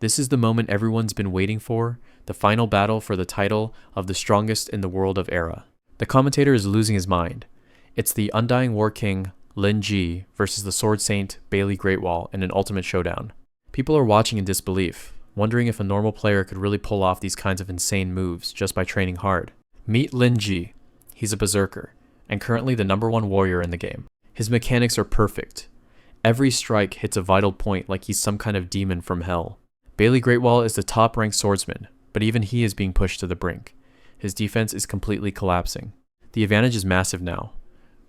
This is the moment everyone's been waiting for, the final battle for the title of the strongest in the world of Era. The commentator is losing his mind. It's the Undying War King, Lin Ji, versus the Sword Saint, Bailey Greatwall, in an ultimate showdown. People are watching in disbelief, wondering if a normal player could really pull off these kinds of insane moves just by training hard. Meet Lin Ji. He's a berserker, and currently the #1 warrior in the game. His mechanics are perfect. Every strike hits a vital point like he's some kind of demon from hell. Bailey Greatwall is the top-ranked swordsman, but even he is being pushed to the brink. His defense is completely collapsing. The advantage is massive now.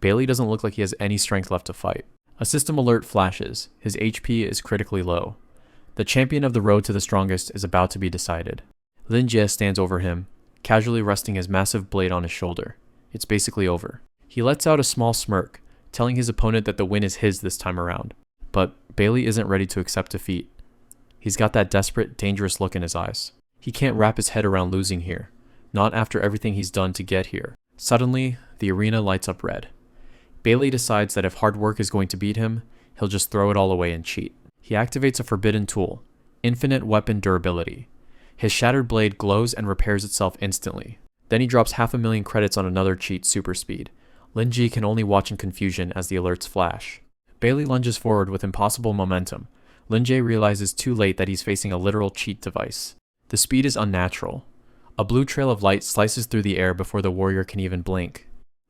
Bailey doesn't look like he has any strength left to fight. A system alert flashes. His HP is critically low. The champion of the road to the strongest is about to be decided. Lin Jie stands over him, casually resting his massive blade on his shoulder. It's basically over. He lets out a small smirk, telling his opponent that the win is his this time around. But Bailey isn't ready to accept defeat. He's got that desperate, dangerous look in his eyes. He can't wrap his head around losing here, not after everything he's done to get here. Suddenly, the arena lights up red. Bailey decides that if hard work is going to beat him, he'll just throw it all away and cheat. He activates a forbidden tool, infinite weapon durability. His shattered blade glows and repairs itself instantly. Then he drops 500,000 credits on another cheat, super speed. Lin Ji can only watch in confusion as the alerts flash. Bailey lunges forward with impossible momentum. Lin Jie realizes too late that he's facing a literal cheat device. The speed is unnatural. A blue trail of light slices through the air before the warrior can even blink.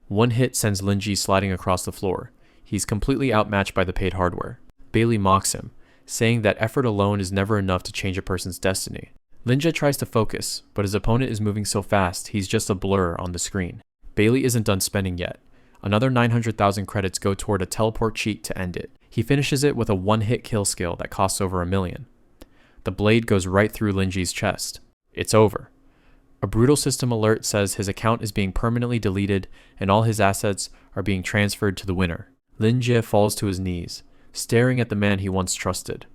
One hit sends Lin Ji sliding across the floor. He's completely outmatched by the paid hardware. Bailey mocks him, saying that effort alone is never enough to change a person's destiny. Lin Jie tries to focus, but his opponent is moving so fast he's just a blur on the screen. Bailey isn't done spending yet. Another 900,000 credits go toward a teleport cheat to end it. He finishes it with a one-hit kill skill that costs over 1 million. The blade goes right through Lin Ji's chest. It's over. A brutal system alert says his account is being permanently deleted and all his assets are being transferred to the winner. Lin Jie falls to his knees, staring at the man he once trusted.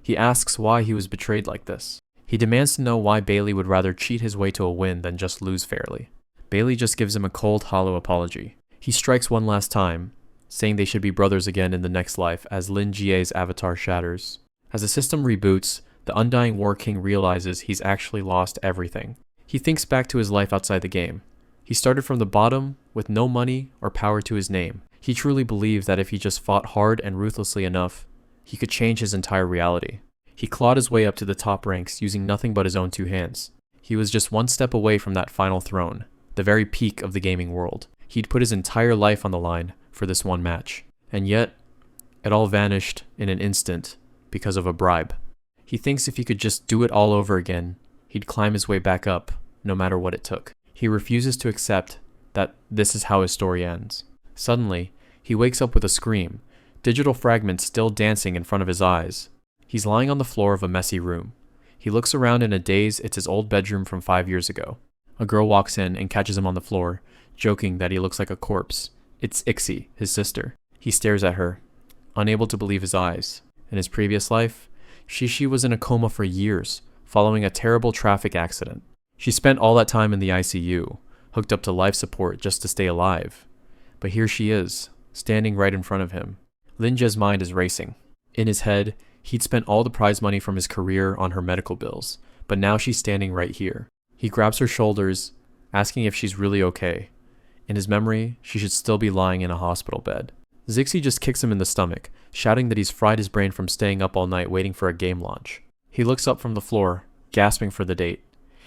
He asks why he was betrayed like this. He demands to know why Bailey would rather cheat his way to a win than just lose fairly. Bailey just gives him a cold, hollow apology. He strikes one last time, saying they should be brothers again in the next life as Lin Jie's avatar shatters. As the system reboots, the Undying War King realizes he's actually lost everything. He thinks back to his life outside the game. He started from the bottom with no money or power to his name. He truly believed that if he just fought hard and ruthlessly enough, he could change his entire reality. He clawed his way up to the top ranks using nothing but his own 2 hands. He was just one step away from that final throne, the very peak of the gaming world. He'd put his entire life on the line for this one match. And yet, it all vanished in an instant because of a bribe. He thinks if he could just do it all over again, he'd climb his way back up, no matter what it took. He refuses to accept that this is how his story ends. Suddenly, he wakes up with a scream, digital fragments still dancing in front of his eyes. He's lying on the floor of a messy room. He looks around in a daze. It's his old bedroom from 5 years ago. A girl walks in and catches him on the floor, joking that he looks like a corpse. It's Ixie, his sister. He stares at her, unable to believe his eyes. In his previous life, Shishi was in a coma for years, following a terrible traffic accident. She spent all that time in the ICU, hooked up to life support just to stay alive. But here she is, standing right in front of him. Lin Jie's mind is racing. In his head, he'd spent all the prize money from his career on her medical bills, but now she's standing right here. He grabs her shoulders, asking if she's really okay. In his memory, she should still be lying in a hospital bed. Zixi just kicks him in the stomach, shouting that he's fried his brain from staying up all night waiting for a game launch. He looks up from the floor, gasping for the date.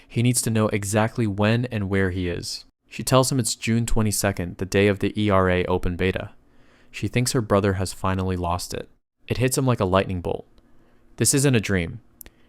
He needs to know exactly when and where he is. She tells him it's June 22nd, the day of the ERA open beta. She thinks her brother has finally lost it. It hits him like a lightning bolt. This isn't a dream.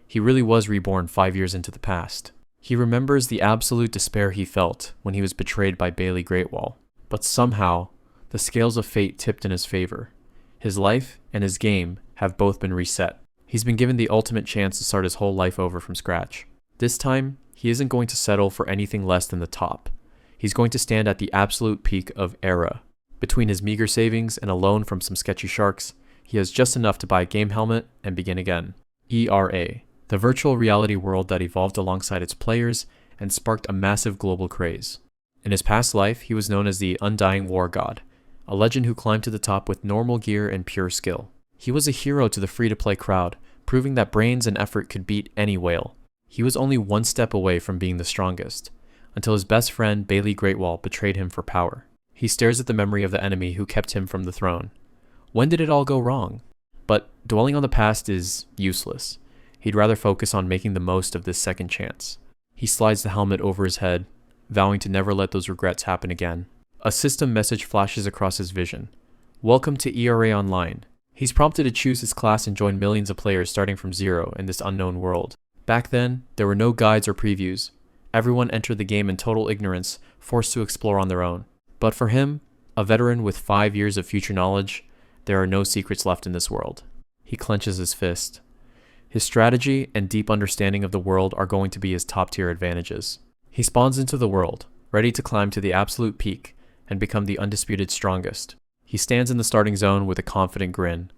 He really was reborn 5 years into the past. He remembers the absolute despair he felt when he was betrayed by Bailey Greatwall. But somehow, the scales of fate tipped in his favor. His life and his game have both been reset. He's been given the ultimate chance to start his whole life over from scratch. This time, he isn't going to settle for anything less than the top. He's going to stand at the absolute peak of Era. Between his meager savings and a loan from some sketchy sharks, he has just enough to buy a game helmet and begin again. ERA, the virtual reality world that evolved alongside its players and sparked a massive global craze. In his past life, he was known as the Undying War God, a legend who climbed to the top with normal gear and pure skill. He was a hero to the free-to-play crowd, proving that brains and effort could beat any whale. He was only one step away from being the strongest, until his best friend Bailey Greatwall betrayed him for power. He stares at the memory of the enemy who kept him from the throne. When did it all go wrong? But dwelling on the past is useless. He'd rather focus on making the most of this second chance. He slides the helmet over his head, vowing to never let those regrets happen again. A system message flashes across his vision. Welcome to ERA Online. He's prompted to choose his class and join millions of players starting from zero in this unknown world. Back then, there were no guides or previews. Everyone entered the game in total ignorance, forced to explore on their own. But for him, a veteran with 5 years of future knowledge, there are no secrets left in this world. He clenches his fist. His strategy and deep understanding of the world are going to be his top-tier advantages. He spawns into the world, ready to climb to the absolute peak and become the undisputed strongest. He stands in the starting zone with a confident grin.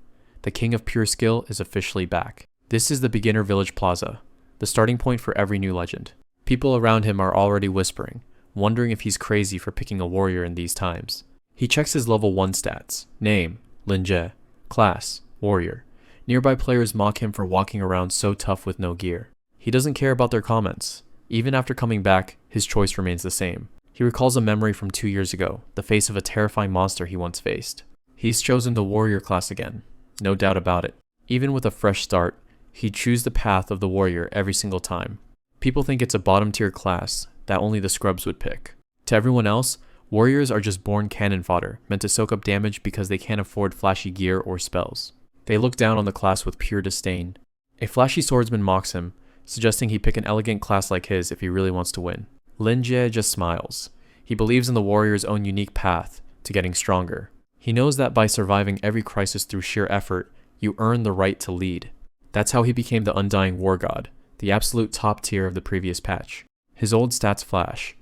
The king of pure skill is officially back. This is the beginner village plaza, the starting point for every new legend. People around him are already whispering, wondering if he's crazy for picking a warrior in these times. He checks his level 1 stats. Name, Linje. Class, warrior. Nearby players mock him for walking around so tough with no gear. He doesn't care about their comments. Even after coming back, his choice remains the same. He recalls a memory from 2 years ago, the face of a terrifying monster he once faced. He's chosen the warrior class again. No doubt about it. Even with a fresh start, he'd choose the path of the warrior every single time. People think it's a bottom-tier class that only the scrubs would pick. To everyone else, warriors are just born cannon fodder, meant to soak up damage because they can't afford flashy gear or spells. They look down on the class with pure disdain. A flashy swordsman mocks him, suggesting he pick an elegant class like his if he really wants to win. Lin Jie just smiles. He believes in the warrior's own unique path to getting stronger. He knows that by surviving every crisis through sheer effort, you earn the right to lead. That's how he became the Undying War God, the absolute top tier of the previous patch. His old stats flash.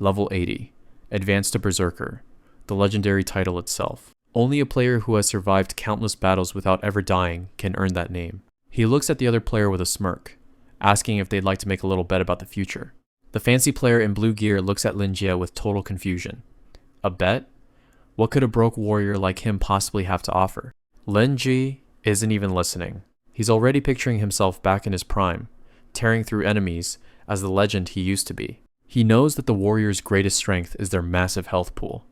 Level 80. Advanced to Berserker. The legendary title itself. Only a player who has survived countless battles without ever dying can earn that name. He looks at the other player with a smirk, asking if they'd like to make a little bet about the future. The fancy player in blue gear looks at Lin Jie with total confusion. A bet? What could a broke warrior like him possibly have to offer? Lin Jie isn't even listening. He's already picturing himself back in his prime, tearing through enemies as the legend he used to be. He knows that the warrior's greatest strength is their massive health pool.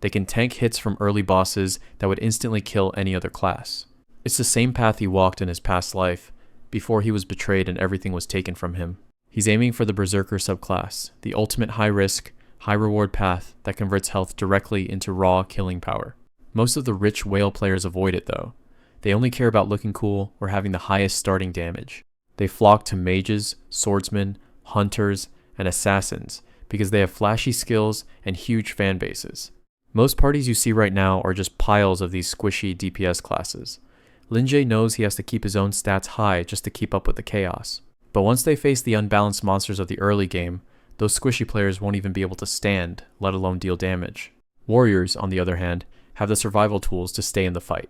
They can tank hits from early bosses that would instantly kill any other class. It's the same path he walked in his past life, before he was betrayed and everything was taken from him. He's aiming for the Berserker subclass, the ultimate high-risk, high-reward path that converts health directly into raw killing power. Most of the rich whale players avoid it though. They only care about looking cool or having the highest starting damage. They flock to mages, swordsmen, hunters, and assassins because they have flashy skills and huge fan bases. Most parties you see right now are just piles of these squishy DPS classes. Lin Jie knows he has to keep his own stats high just to keep up with the chaos. But once they face the unbalanced monsters of the early game, those squishy players won't even be able to stand, let alone deal damage. Warriors, on the other hand, have the survival tools to stay in the fight.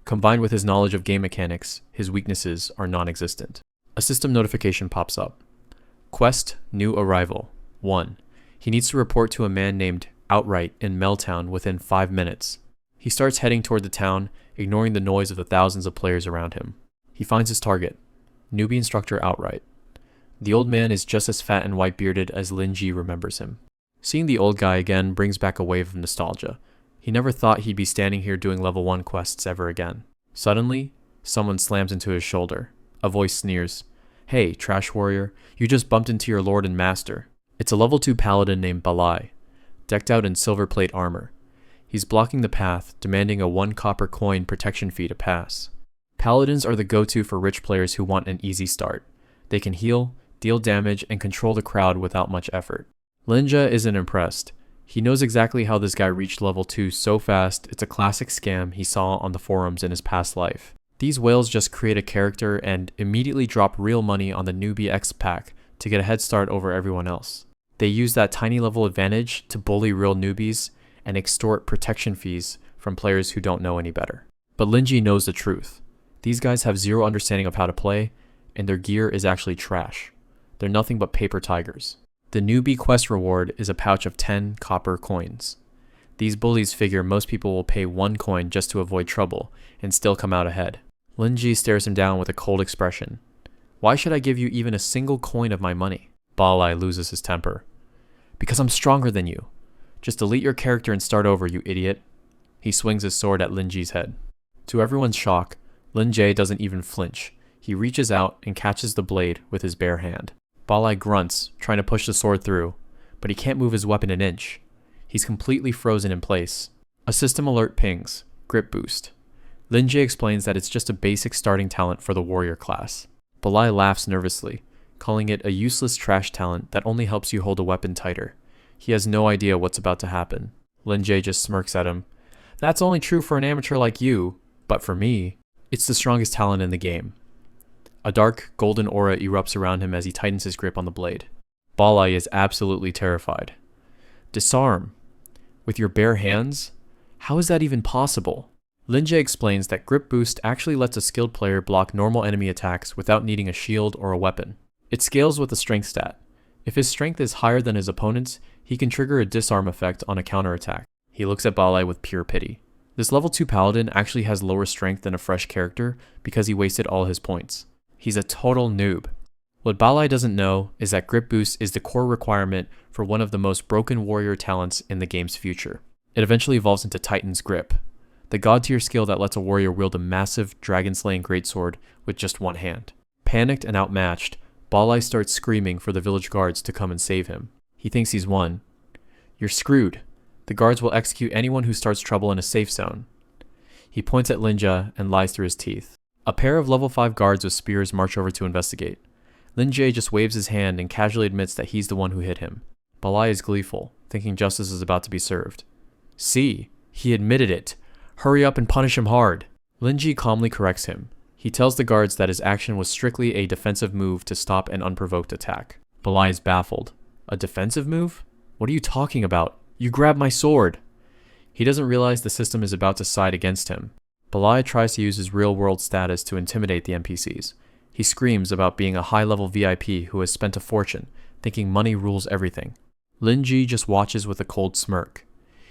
Combined with his knowledge of game mechanics, his weaknesses are non-existent. A system notification pops up. Quest, new arrival. 1. He needs to report to a man named Outright in Meltown within 5 minutes. He starts heading toward the town, ignoring the noise of the thousands of players around him. He finds his target, Newbie instructor Outright. The old man is just as fat and white-bearded as Lin Jie remembers him. Seeing the old guy again brings back a wave of nostalgia. He never thought he'd be standing here doing level 1 quests ever again. Suddenly, someone slams into his shoulder. A voice sneers. Hey, trash warrior, you just bumped into your lord and master. It's a level 2 paladin named Balai, decked out in silver plate armor. He's blocking the path, demanding a 1 copper coin protection fee to pass. Paladins are the go-to for rich players who want an easy start. They can heal, deal damage, and control the crowd without much effort. Lin Jie isn't impressed. He knows exactly how this guy reached level 2 so fast, it's a classic scam he saw on the forums in his past life. These whales just create a character and immediately drop real money on the Newbie X pack to get a head start over everyone else. They use that tiny level advantage to bully real newbies and extort protection fees from players who don't know any better. But Lin Jie knows the truth. These guys have zero understanding of how to play, and their gear is actually trash. They're nothing but paper tigers. The Newbie quest reward is a pouch of 10 copper coins. These bullies figure most people will pay 1 coin just to avoid trouble and still come out ahead. Lin Ji stares him down with a cold expression. Why should I give you even a single coin of my money? Balai loses his temper. Because I'm stronger than you. Just delete your character and start over, you idiot. He swings his sword at Lin Ji's head. To everyone's shock, Lin Ji doesn't even flinch. He reaches out and catches the blade with his bare hand. Balai grunts, trying to push the sword through, but he can't move his weapon an inch. He's completely frozen in place. A system alert pings. Grip boost. Lin Ji explains that it's just a basic starting talent for the warrior class. Balai laughs nervously, calling it a useless trash talent that only helps you hold a weapon tighter. He has no idea what's about to happen. Lin Ji just smirks at him. That's only true for an amateur like you, but for me, it's the strongest talent in the game. A dark, golden aura erupts around him as he tightens his grip on the blade. Balai is absolutely terrified. Disarm? With your bare hands? How is that even possible? Lin Ji explains that Grip Boost actually lets a skilled player block normal enemy attacks without needing a shield or a weapon. It scales with the strength stat. If his strength is higher than his opponent's, he can trigger a disarm effect on a counterattack. He looks at Balai with pure pity. This level 2 Paladin actually has lower strength than a fresh character because he wasted all his points. He's a total noob. What Balai doesn't know is that Grip Boost is the core requirement for one of the most broken warrior talents in the game's future. It eventually evolves into Titan's Grip, the god tier skill that lets a warrior wield a massive dragon-slaying greatsword with just one hand. Panicked and outmatched, Balai starts screaming for the village guards to come and save him. He thinks he's won. You're screwed. The guards will execute anyone who starts trouble in a safe zone. He points at Lin Ji and lies through his teeth. A pair of level 5 guards with spears march over to investigate. Lin Ji just waves his hand and casually admits that he's the one who hit him. Balai is gleeful, thinking justice is about to be served. See, he admitted it. Hurry up and punish him hard. Lin Ji calmly corrects him. He tells the guards that his action was strictly a defensive move to stop an unprovoked attack. Balai is baffled. A defensive move? What are you talking about? You grabbed my sword. He doesn't realize the system is about to side against him. Balai tries to use his real-world status to intimidate the NPCs. He screams about being a high-level VIP who has spent a fortune, thinking money rules everything. Lin Ji just watches with a cold smirk.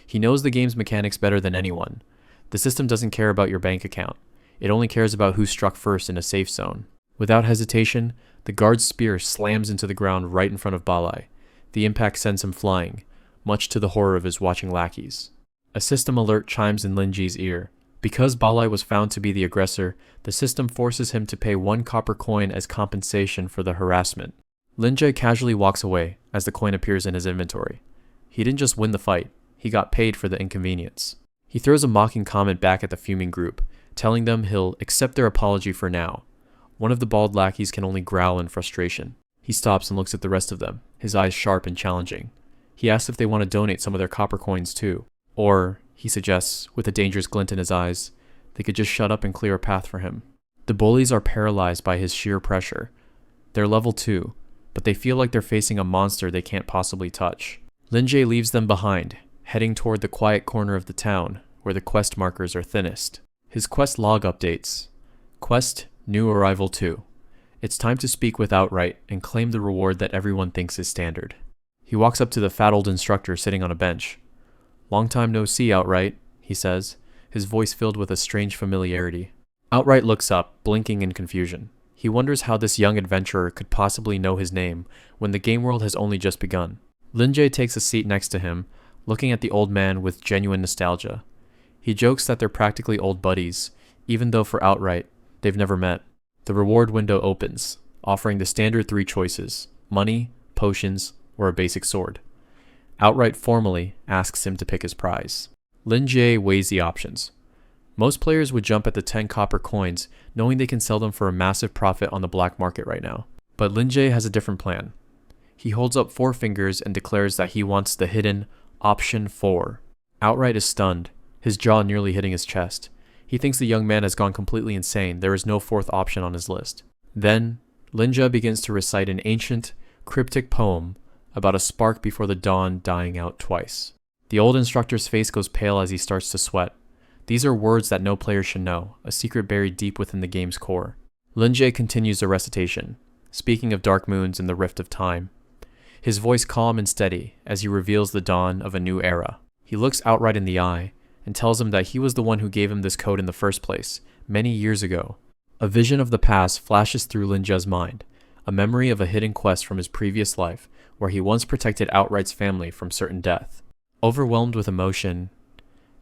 He knows the game's mechanics better than anyone. The system doesn't care about your bank account. It only cares about who struck first in a safe zone. Without hesitation, the guard's spear slams into the ground right in front of Balai. The impact sends him flying, much to the horror of his watching lackeys. A system alert chimes in Lin Ji's ear. Because Balai was found to be the aggressor, the system forces him to pay 1 copper coin as compensation for the harassment. Lin Ji casually walks away as the coin appears in his inventory. He didn't just win the fight, he got paid for the inconvenience. He throws a mocking comment back at the fuming group, telling them he'll accept their apology for now. One of the bald lackeys can only growl in frustration. He stops and looks at the rest of them, his eyes sharp and challenging. He asks if they want to donate some of their copper coins too. Or, he suggests, with a dangerous glint in his eyes, they could just shut up and clear a path for him. The bullies are paralyzed by his sheer pressure. They're level 2, but they feel like they're facing a monster they can't possibly touch. Lin Ji leaves them behind, heading toward the quiet corner of the town, where the quest markers are thinnest. His quest log updates. Quest New Arrival 2. It's time to speak with Outright and claim the reward that everyone thinks is standard. He walks up to the fat old instructor sitting on a bench. Long time no see, Outright, he says, his voice filled with a strange familiarity. Outright looks up, blinking in confusion. He wonders how this young adventurer could possibly know his name when the game world has only just begun. Lin Ji takes a seat next to him, looking at the old man with genuine nostalgia. He jokes that they're practically old buddies, even though for Outright, they've never met. The reward window opens, offering the standard 3 choices: money, potions, or a basic sword. Outright formally asks him to pick his prize. Lin Ji weighs the options. Most players would jump at the 10 copper coins, knowing they can sell them for a massive profit on the black market right now. But Lin Ji has a different plan. He holds up 4 fingers and declares that he wants the hidden option 4. Outright is stunned, his jaw nearly hitting his chest. He thinks the young man has gone completely insane. There is no 4th option on his list. Then, Lin Ji begins to recite an ancient, cryptic poem about a spark before the dawn dying out twice. The old instructor's face goes pale as he starts to sweat. These are words that no player should know, a secret buried deep within the game's core. Lin Ji continues the recitation, speaking of dark moons and the rift of time. His voice calm and steady as he reveals the dawn of a new era. He looks Outright in the eye and tells him that he was the one who gave him this code in the first place, many years ago. A vision of the past flashes through Linja's mind, a memory of a hidden quest from his previous life where he once protected Outright's family from certain death. Overwhelmed with emotion,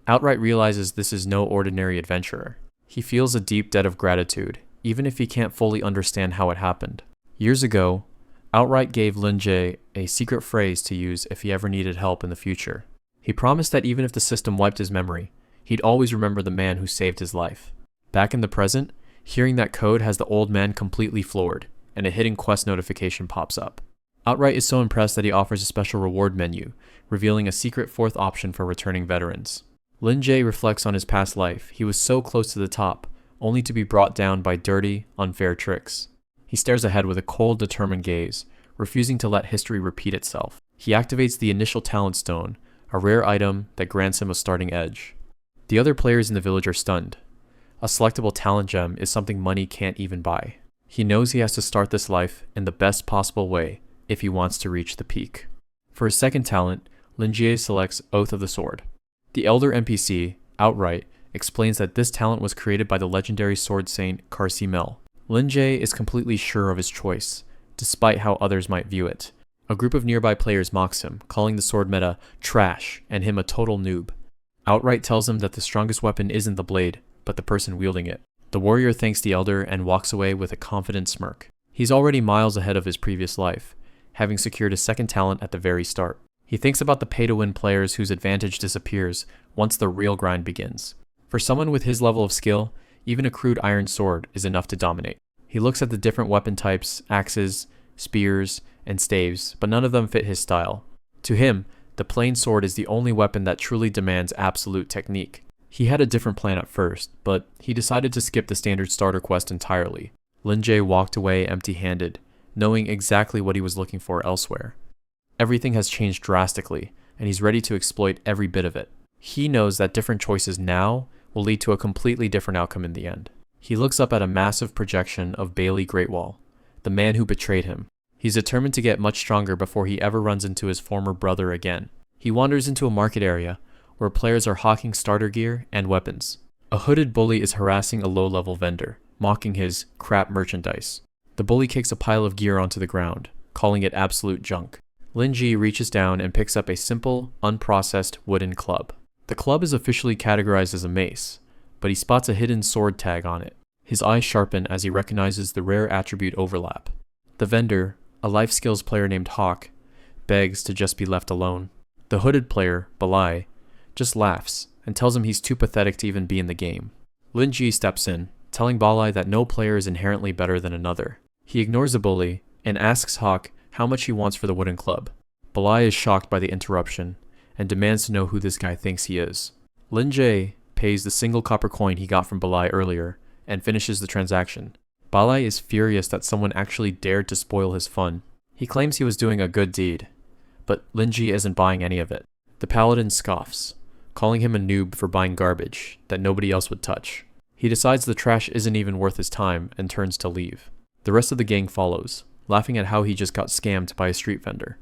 Outright realizes this is no ordinary adventurer. He feels a deep debt of gratitude, even if he can't fully understand how it happened. Years ago, Outright gave Linjae a secret phrase to use if he ever needed help in the future. He promised that even if the system wiped his memory, he'd always remember the man who saved his life. Back in the present, hearing that code has the old man completely floored, and a hidden quest notification pops up. Outright is so impressed that he offers a special reward menu, revealing a secret fourth option for returning veterans. Linjae reflects on his past life. He was so close to the top, only to be brought down by dirty, unfair tricks. He stares ahead with a cold, determined gaze, refusing to let history repeat itself. He activates the initial talent stone, a rare item that grants him a starting edge. The other players in the village are stunned. A selectable talent gem is something money can't even buy. He knows he has to start this life in the best possible way if he wants to reach the peak. For his second talent, Linjae selects Oath of the Sword. The elder NPC, Outright, explains that this talent was created by the legendary sword saint Carcimel. Linjae is completely sure of his choice, despite how others might view it. A group of nearby players mocks him, calling the sword meta trash and him a total noob. Outright tells him that the strongest weapon isn't the blade, but the person wielding it. The warrior thanks the elder and walks away with a confident smirk. He's already miles ahead of his previous life, having secured his second talent at the very start. He thinks about the pay-to-win players whose advantage disappears once the real grind begins. For someone with his level of skill, even a crude iron sword is enough to dominate. He looks at the different weapon types, axes, spears, and staves, but none of them fit his style. To him, the plain sword is the only weapon that truly demands absolute technique. He had a different plan at first, but he decided to skip the standard starter quest entirely. Linjae walked away empty-handed, knowing exactly what he was looking for elsewhere. Everything has changed drastically, and he's ready to exploit every bit of it. He knows that different choices now will lead to a completely different outcome in the end. He looks up at a massive projection of Bailey Greatwall, the man who betrayed him. He's determined to get much stronger before he ever runs into his former brother again. He wanders into a market area where players are hawking starter gear and weapons. A hooded bully is harassing a low-level vendor, mocking his crap merchandise. The bully kicks a pile of gear onto the ground, calling it absolute junk. Linjae reaches down and picks up a simple, unprocessed wooden club. The club is officially categorized as a mace, but he spots a hidden sword tag on it. His eyes sharpen as he recognizes the rare attribute overlap. The vendor, a life skills player named Hawk, begs to just be left alone. The hooded player, Balai, just laughs and tells him he's too pathetic to even be in the game. Linjae steps in, telling Balai that no player is inherently better than another. He ignores the bully and asks Hawk how much he wants for the wooden club. Balai is shocked by the interruption and demands to know who this guy thinks he is. Linjae pays the single copper coin he got from Balai earlier and finishes the transaction. Balai is furious that someone actually dared to spoil his fun. He claims he was doing a good deed, but Linjae isn't buying any of it. The Paladin scoffs, calling him a noob for buying garbage that nobody else would touch. He decides the trash isn't even worth his time and turns to leave. The rest of the gang follows, laughing at how he just got scammed by a street vendor.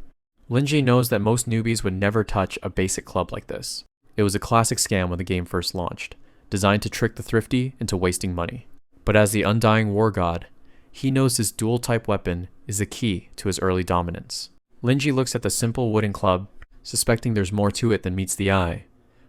Linjae knows that most newbies would never touch a basic club like this. It was a classic scam when the game first launched, designed to trick the thrifty into wasting money. But as the undying war god, he knows his dual-type weapon is the key to his early dominance. Linjae looks at the simple wooden club, suspecting there's more to it than meets the eye,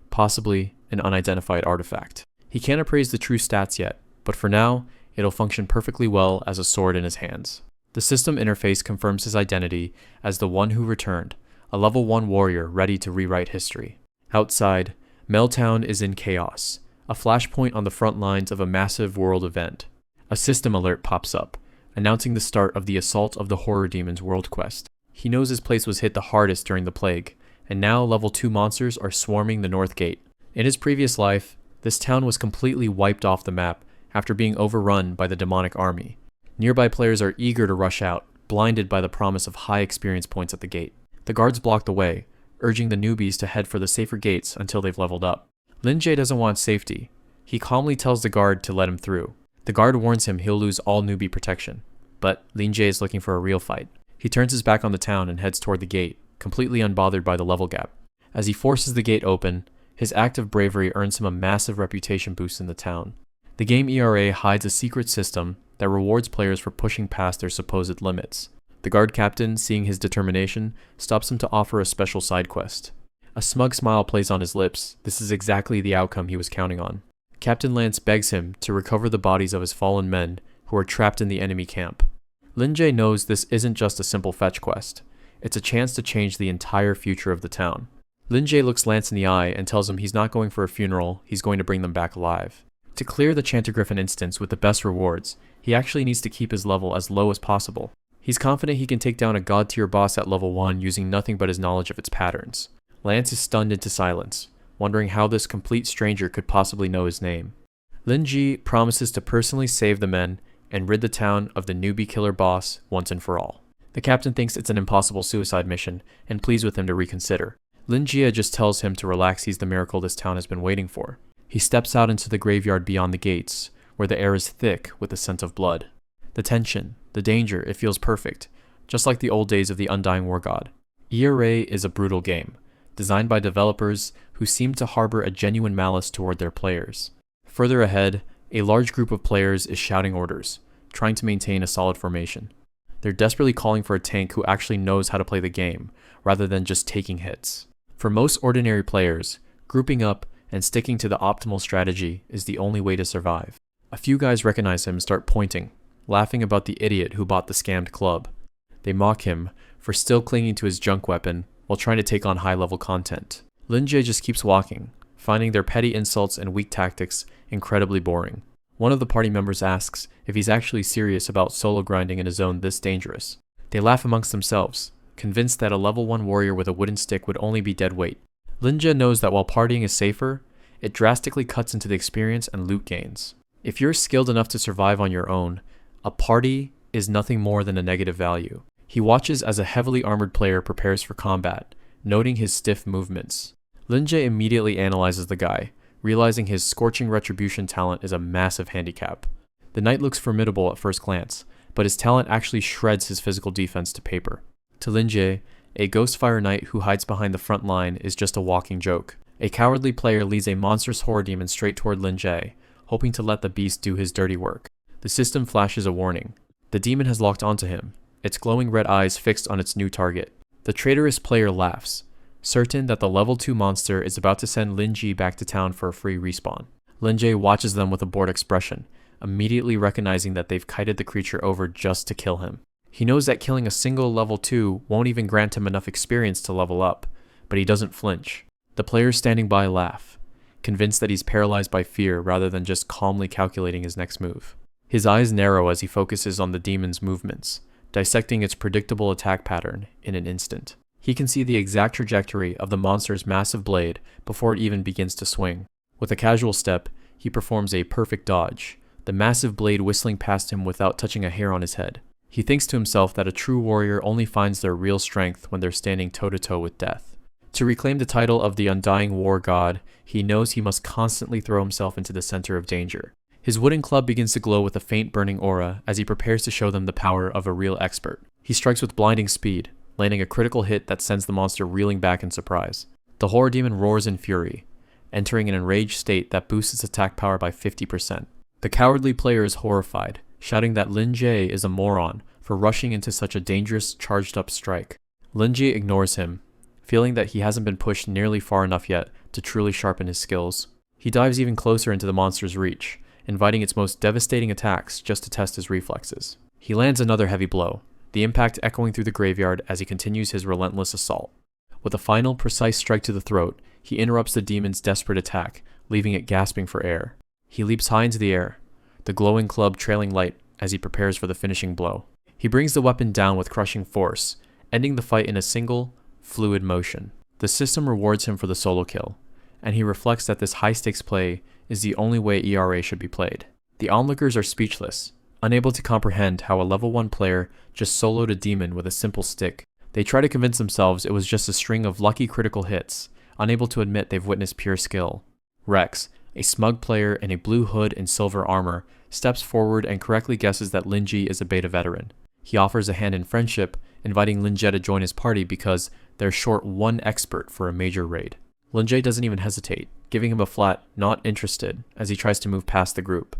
possibly an unidentified artifact. He can't appraise the true stats yet, but for now, it'll function perfectly well as a sword in his hands. The system interface confirms his identity as the one who returned, a level 1 warrior ready to rewrite history. Outside, Meltown is in chaos, a flashpoint on the front lines of a massive world event. A system alert pops up, announcing the start of the Assault of the Horror Demons world quest. He knows his place was hit the hardest during the plague, and now level 2 monsters are swarming the North Gate. In his previous life, this town was completely wiped off the map after being overrun by the demonic army. Nearby players are eager to rush out, blinded by the promise of high experience points at the gate. The guards block the way, urging the newbies to head for the safer gates until they've leveled up. Linjae doesn't want safety. He calmly tells the guard to let him through. The guard warns him he'll lose all newbie protection, but Linjae is looking for a real fight. He turns his back on the town and heads toward the gate, completely unbothered by the level gap. As he forces the gate open, his act of bravery earns him a massive reputation boost in the town. The game ERA hides a secret system that rewards players for pushing past their supposed limits. The guard captain, seeing his determination, stops him to offer a special side quest. A smug smile plays on his lips. This is exactly the outcome he was counting on. Captain Lance begs him to recover the bodies of his fallen men who are trapped in the enemy camp. Lin Jae knows this isn't just a simple fetch quest. It's a chance to change the entire future of the town. Lin Jae looks Lance in the eye and tells him he's not going for a funeral, he's going to bring them back alive. To clear the Chantergriffin instance with the best rewards, he actually needs to keep his level as low as possible. He's confident he can take down a god tier boss at level 1 using nothing but his knowledge of its patterns. Lance is stunned into silence, wondering how this complete stranger could possibly know his name. Lin Ji promises to personally save the men and rid the town of the Newbie killer boss once and for all. The captain thinks it's an impossible suicide mission and pleads with him to reconsider. Lin Jia just tells him to relax, he's the miracle this town has been waiting for. He steps out into the graveyard beyond the gates, where the air is thick with the scent of blood. The tension, the danger, it feels perfect, just like the old days of the Undying War God. ERA is a brutal game, designed by developers who seem to harbor a genuine malice toward their players. Further ahead, a large group of players is shouting orders, trying to maintain a solid formation. They're desperately calling for a tank who actually knows how to play the game, rather than just taking hits. For most ordinary players, grouping up and sticking to the optimal strategy is the only way to survive. A few guys recognize him and start pointing, laughing about the idiot who bought the scammed club. They mock him for still clinging to his junk weapon while trying to take on high-level content. Lin Jae just keeps walking, finding their petty insults and weak tactics incredibly boring. One of the party members asks if he's actually serious about solo grinding in a zone this dangerous. They laugh amongst themselves, convinced that a level 1 warrior with a wooden stick would only be dead weight. Lin Jae knows that while partying is safer, it drastically cuts into the experience and loot gains. If you're skilled enough to survive on your own, a party is nothing more than a negative value. He watches as a heavily armored player prepares for combat, noting his stiff movements. Lin Jae immediately analyzes the guy, realizing his scorching retribution talent is a massive handicap. The knight looks formidable at first glance, but his talent actually shreds his physical defense to paper. To Lin Jae, a Ghostfire knight who hides behind the front line is just a walking joke. A cowardly player leads a monstrous horror demon straight toward Lin Jae, hoping to let the beast do his dirty work. The system flashes a warning. The demon has locked onto him, its glowing red eyes fixed on its new target. The traitorous player laughs, certain that the level 2 monster is about to send Lin Ji back to town for a free respawn. Lin Jae watches them with a bored expression, immediately recognizing that they've kited the creature over just to kill him. He knows that killing a single level 2 won't even grant him enough experience to level up, but he doesn't flinch. The players standing by laugh, convinced that he's paralyzed by fear rather than just calmly calculating his next move. His eyes narrow as he focuses on the demon's movements, dissecting its predictable attack pattern in an instant. He can see the exact trajectory of the monster's massive blade before it even begins to swing. With a casual step, he performs a perfect dodge, the massive blade whistling past him without touching a hair on his head. He thinks to himself that a true warrior only finds their real strength when they're standing toe-to-toe with death. To reclaim the title of the Undying War God, he knows he must constantly throw himself into the center of danger. His wooden club begins to glow with a faint burning aura as he prepares to show them the power of a real expert. He strikes with blinding speed, landing a critical hit that sends the monster reeling back in surprise. The horror demon roars in fury, entering an enraged state that boosts its attack power by 50%. The cowardly player is horrified, shouting that Lin Jae is a moron for rushing into such a dangerous, charged-up strike. Lin Jae ignores him, feeling that he hasn't been pushed nearly far enough yet to truly sharpen his skills. He dives even closer into the monster's reach, inviting its most devastating attacks just to test his reflexes. He lands another heavy blow, the impact echoing through the graveyard as he continues his relentless assault. With a final, precise strike to the throat, he interrupts the demon's desperate attack, leaving it gasping for air. He leaps high into the air, the glowing club trailing light as he prepares for the finishing blow. He brings the weapon down with crushing force, ending the fight in a single, fluid motion. The system rewards him for the solo kill, and he reflects that this high-stakes play is the only way ERA should be played. The onlookers are speechless, unable to comprehend how a level 1 player just soloed a demon with a simple stick. They try to convince themselves it was just a string of lucky critical hits, unable to admit they've witnessed pure skill. Rex, a smug player in a blue hood and silver armor, steps forward and correctly guesses that Lin Ji is a beta veteran. He offers a hand in friendship, inviting Lin Jae to join his party because they're short 1 expert for a major raid. Lin Jae doesn't even hesitate, giving him a flat, not interested, as he tries to move past the group.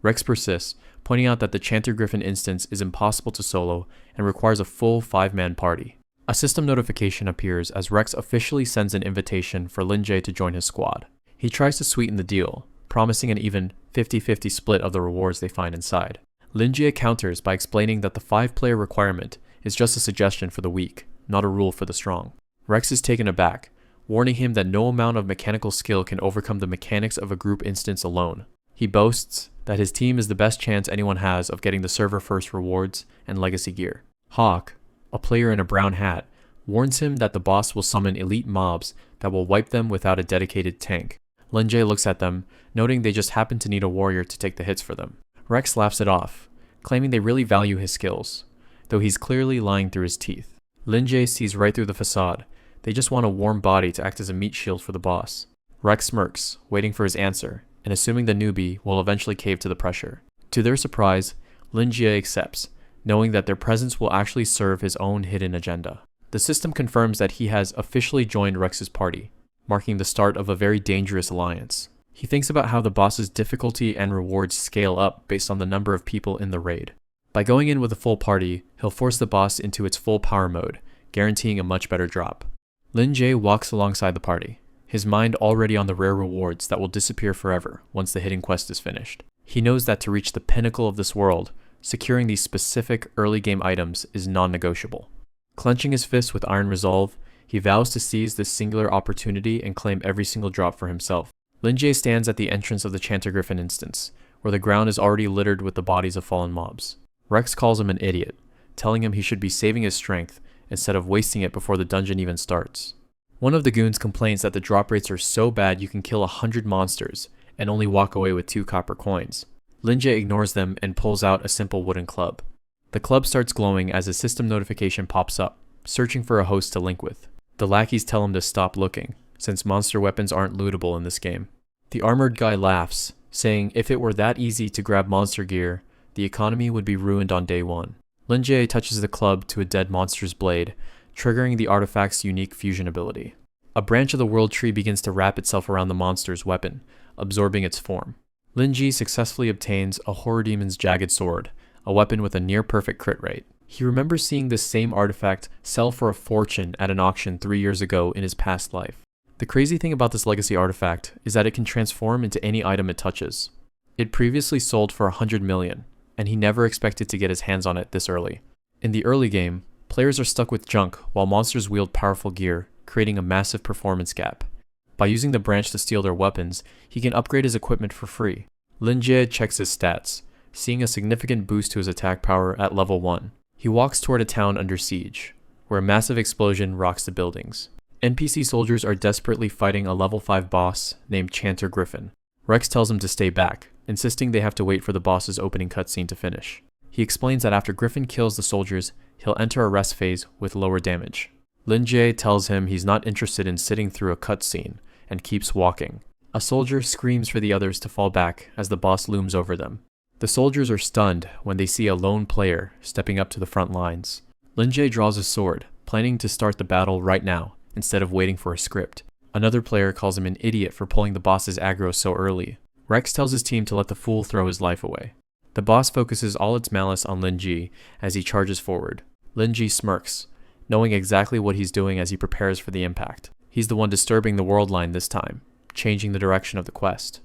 Rex persists, pointing out that the Chanter Griffin instance is impossible to solo and requires a full 5-man party. A system notification appears as Rex officially sends an invitation for Lin Jae to join his squad. He tries to sweeten the deal, promising an even 50-50 split of the rewards they find inside. Lin Jae counters by explaining that the 5-player requirement is just a suggestion for the weak, not a rule for the strong. Rex is taken aback, warning him that no amount of mechanical skill can overcome the mechanics of a group instance alone. He boasts that his team is the best chance anyone has of getting the server-first rewards and legacy gear. Hawk, a player in a brown hat, warns him that the boss will summon elite mobs that will wipe them without a dedicated tank. Lin Jae looks at them, noting they just happen to need a warrior to take the hits for them. Rex laughs it off, claiming they really value his skills, though he's clearly lying through his teeth. Lin Jae sees right through the facade. They just want a warm body to act as a meat shield for the boss. Rex smirks, waiting for his answer, and assuming the newbie will eventually cave to the pressure. To their surprise, Lin Jae accepts, knowing that their presence will actually serve his own hidden agenda. The system confirms that he has officially joined Rex's party, marking the start of a very dangerous alliance. He thinks about how the boss's difficulty and rewards scale up based on the number of people in the raid. By going in with a full party, he'll force the boss into its full power mode, guaranteeing a much better drop. Lin Jae walks alongside the party, his mind already on the rare rewards that will disappear forever once the hidden quest is finished. He knows that to reach the pinnacle of this world, securing these specific early game items is non-negotiable. Clenching his fists with iron resolve, he vows to seize this singular opportunity and claim every single drop for himself. Lin Jae stands at the entrance of the Chanter Griffin instance, where the ground is already littered with the bodies of fallen mobs. Rex calls him an idiot, telling him he should be saving his strength instead of wasting it before the dungeon even starts. One of the goons complains that the drop rates are so bad you can kill 100 monsters and only walk away with 2 copper coins. Lin Jae ignores them and pulls out a simple wooden club. The club starts glowing as a system notification pops up, searching for a host to link with. The lackeys tell him to stop looking, since monster weapons aren't lootable in this game. The armored guy laughs, saying if it were that easy to grab monster gear, the economy would be ruined on day 1. Lin Jae touches the club to a dead monster's blade, triggering the artifact's unique fusion ability. A branch of the world tree begins to wrap itself around the monster's weapon, absorbing its form. Lin Jae successfully obtains a horror demon's jagged sword, a weapon with a near-perfect crit rate. He remembers seeing this same artifact sell for a fortune at an auction 3 years ago in his past life. The crazy thing about this legacy artifact is that it can transform into any item it touches. It previously sold for 100 million, and he never expected to get his hands on it this early. In the early game, players are stuck with junk while monsters wield powerful gear, creating a massive performance gap. By using the branch to steal their weapons, he can upgrade his equipment for free. Lin Jae checks his stats, seeing a significant boost to his attack power at level 1. He walks toward a town under siege, where a massive explosion rocks the buildings. NPC soldiers are desperately fighting a level 5 boss named Chanter Griffin. Rex tells him to stay back, insisting they have to wait for the boss's opening cutscene to finish. He explains that after Griffin kills the soldiers, he'll enter a rest phase with lower damage. Lin Jae tells him he's not interested in sitting through a cutscene, and keeps walking. A soldier screams for the others to fall back as the boss looms over them. The soldiers are stunned when they see a lone player stepping up to the front lines. Lin Jae draws a sword, planning to start the battle right now, instead of waiting for a script. Another player calls him an idiot for pulling the boss's aggro so early. Rex tells his team to let the fool throw his life away. The boss focuses all its malice on Lin Jae as he charges forward. Lin Jae smirks, knowing exactly what he's doing as he prepares for the impact. He's the one disturbing the world line this time, changing the direction of the quest.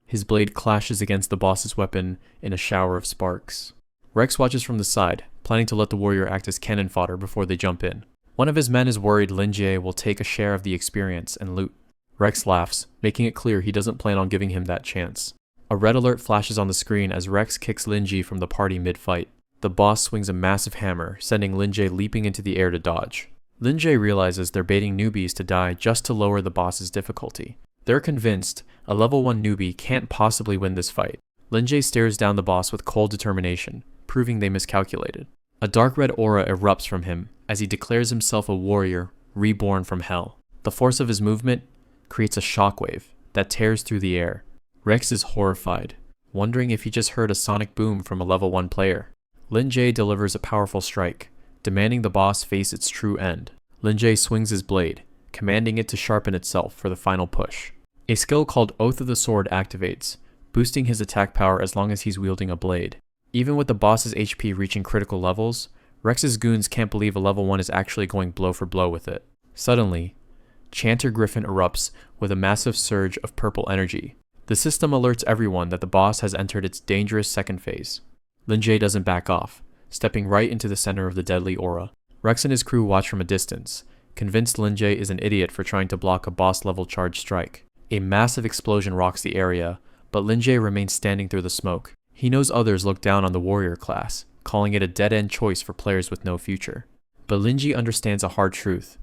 His blade clashes against the boss's weapon in a shower of sparks. Rex watches from the side, planning to let the warrior act as cannon fodder before they jump in. One of his men is worried Lin Jae will take a share of the experience and loot. Rex laughs, making it clear he doesn't plan on giving him that chance. A red alert flashes on the screen as Rex kicks Lin Jae from the party mid-fight. The boss swings a massive hammer, sending Lin Jae leaping into the air to dodge. Lin Jae realizes they're baiting newbies to die just to lower the boss's difficulty. They're convinced a level 1 newbie can't possibly win this fight. Lin Jae stares down the boss with cold determination, proving they miscalculated. A dark red aura erupts from him as he declares himself a warrior reborn from hell. The force of his movement creates a shockwave that tears through the air. Rex is horrified, wondering if he just heard a sonic boom from a level 1 player. Lin Jae delivers a powerful strike, demanding the boss face its true end. Lin Jae swings his blade, commanding it to sharpen itself for the final push. A skill called Oath of the Sword activates, boosting his attack power as long as he's wielding a blade. Even with the boss's HP reaching critical levels, Rex's goons can't believe a level 1 is actually going blow for blow with it. Suddenly, Chanter Griffin erupts with a massive surge of purple energy. The system alerts everyone that the boss has entered its dangerous second phase. Lin Jie doesn't back off, stepping right into the center of the deadly aura. Rex and his crew watch from a distance, convinced Lin Jie is an idiot for trying to block a boss-level charge strike. A massive explosion rocks the area, but Lin Jie remains standing through the smoke. He knows others look down on the warrior class, calling it a dead-end choice for players with no future. But Lin Jie understands a hard truth.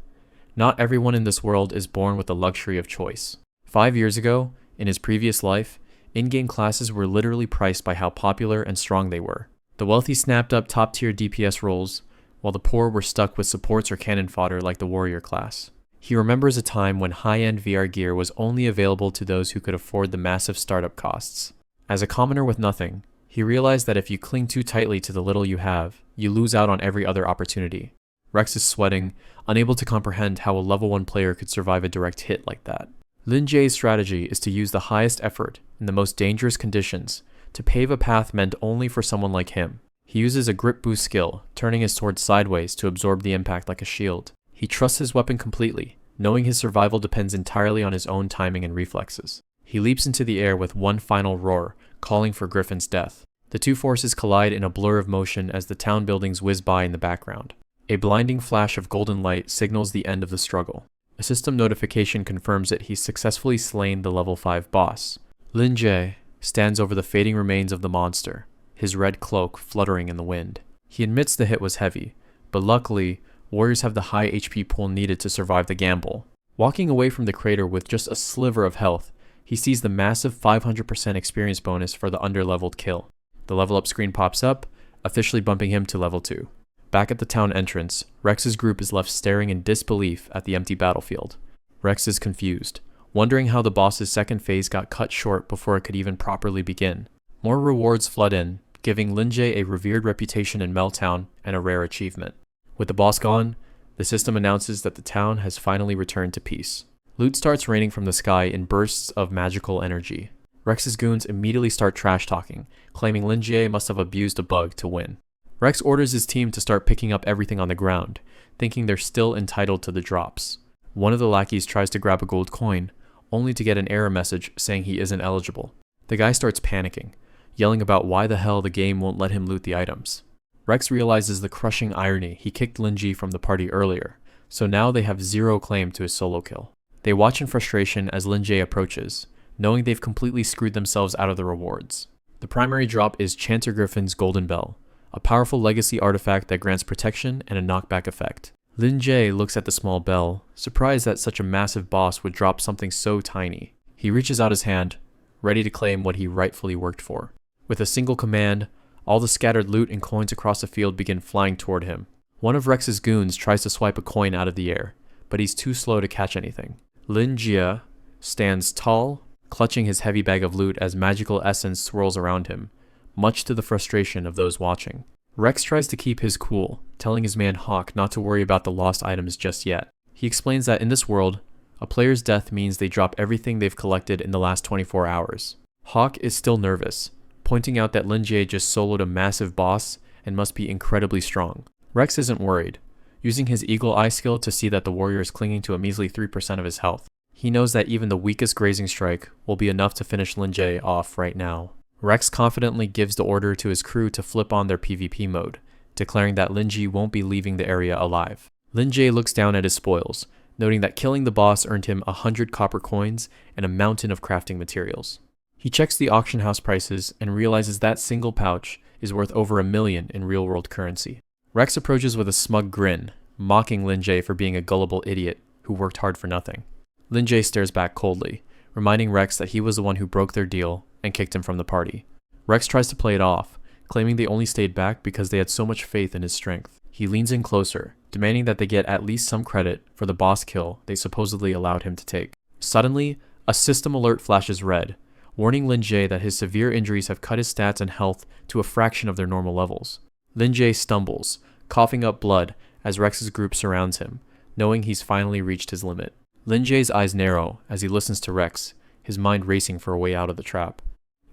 Not everyone in this world is born with the luxury of choice. 5 years ago, in his previous life, in-game classes were literally priced by how popular and strong they were. The wealthy snapped up top-tier DPS roles, while the poor were stuck with supports or cannon fodder like the warrior class. He remembers a time when high-end VR gear was only available to those who could afford the massive startup costs. As a commoner with nothing, he realized that if you cling too tightly to the little you have, you lose out on every other opportunity. Rex is sweating, unable to comprehend how a level 1 player could survive a direct hit like that. Lin Jie's strategy is to use the highest effort in the most dangerous conditions to pave a path meant only for someone like him. He uses a grip boost skill, turning his sword sideways to absorb the impact like a shield. He trusts his weapon completely, knowing his survival depends entirely on his own timing and reflexes. He leaps into the air with one final roar, calling for Griffin's death. The two forces collide in a blur of motion as the town buildings whiz by in the background. A blinding flash of golden light signals the end of the struggle. A system notification confirms that he's successfully slain the level 5 boss. Lin Jie stands over the fading remains of the monster, his red cloak fluttering in the wind. He admits the hit was heavy, but luckily, warriors have the high HP pool needed to survive the gamble. Walking away from the crater with just a sliver of health, he sees the massive 500% experience bonus for the underleveled kill. The level up screen pops up, officially bumping him to level 2. Back at the town entrance, Rex's group is left staring in disbelief at the empty battlefield. Rex is confused, wondering how the boss's second phase got cut short before it could even properly begin. More rewards flood in, giving Lin Jie a revered reputation in Meltown and a rare achievement. With the boss gone, the system announces that the town has finally returned to peace. Loot starts raining from the sky in bursts of magical energy. Rex's goons immediately start trash-talking, claiming Lin Jie must have abused a bug to win. Rex orders his team to start picking up everything on the ground, thinking they're still entitled to the drops. One of the lackeys tries to grab a gold coin, only to get an error message saying he isn't eligible. The guy starts panicking, yelling about why the hell the game won't let him loot the items. Rex realizes the crushing irony he kicked Lin Jie from the party earlier, so now they have zero claim to his solo kill. They watch in frustration as Lin Jie approaches, knowing they've completely screwed themselves out of the rewards. The primary drop is Chanter Griffin's Golden Bell, a powerful legacy artifact that grants protection and a knockback effect. Lin Jie looks at the small bell, surprised that such a massive boss would drop something so tiny. He reaches out his hand, ready to claim what he rightfully worked for. With a single command, all the scattered loot and coins across the field begin flying toward him. One of Rex's goons tries to swipe a coin out of the air, but he's too slow to catch anything. Lin Jie stands tall, clutching his heavy bag of loot as magical essence swirls around him, much to the frustration of those watching. Rex tries to keep his cool, telling his man Hawk not to worry about the lost items just yet. He explains that in this world, a player's death means they drop everything they've collected in the last 24 hours. Hawk is still nervous, pointing out that Lin Jie just soloed a massive boss and must be incredibly strong. Rex isn't worried, using his eagle eye skill to see that the warrior is clinging to a measly 3% of his health. He knows that even the weakest grazing strike will be enough to finish Lin Jie off right now. Rex confidently gives the order to his crew to flip on their PvP mode, declaring that Lin Jie won't be leaving the area alive. Lin Jie looks down at his spoils, noting that killing the boss earned him 100 copper coins and a mountain of crafting materials. He checks the auction house prices and realizes that single pouch is worth over $1 million in real-world currency. Rex approaches with a smug grin, mocking Lin Jie for being a gullible idiot who worked hard for nothing. Lin Jie stares back coldly, reminding Rex that he was the one who broke their deal and kicked him from the party. Rex tries to play it off, claiming they only stayed back because they had so much faith in his strength. He leans in closer, demanding that they get at least some credit for the boss kill they supposedly allowed him to take. Suddenly, a system alert flashes red, warning Lin Jie that his severe injuries have cut his stats and health to a fraction of their normal levels. Lin Jie stumbles, coughing up blood as Rex's group surrounds him, knowing he's finally reached his limit. Lin Jie's eyes narrow as he listens to Rex, his mind racing for a way out of the trap.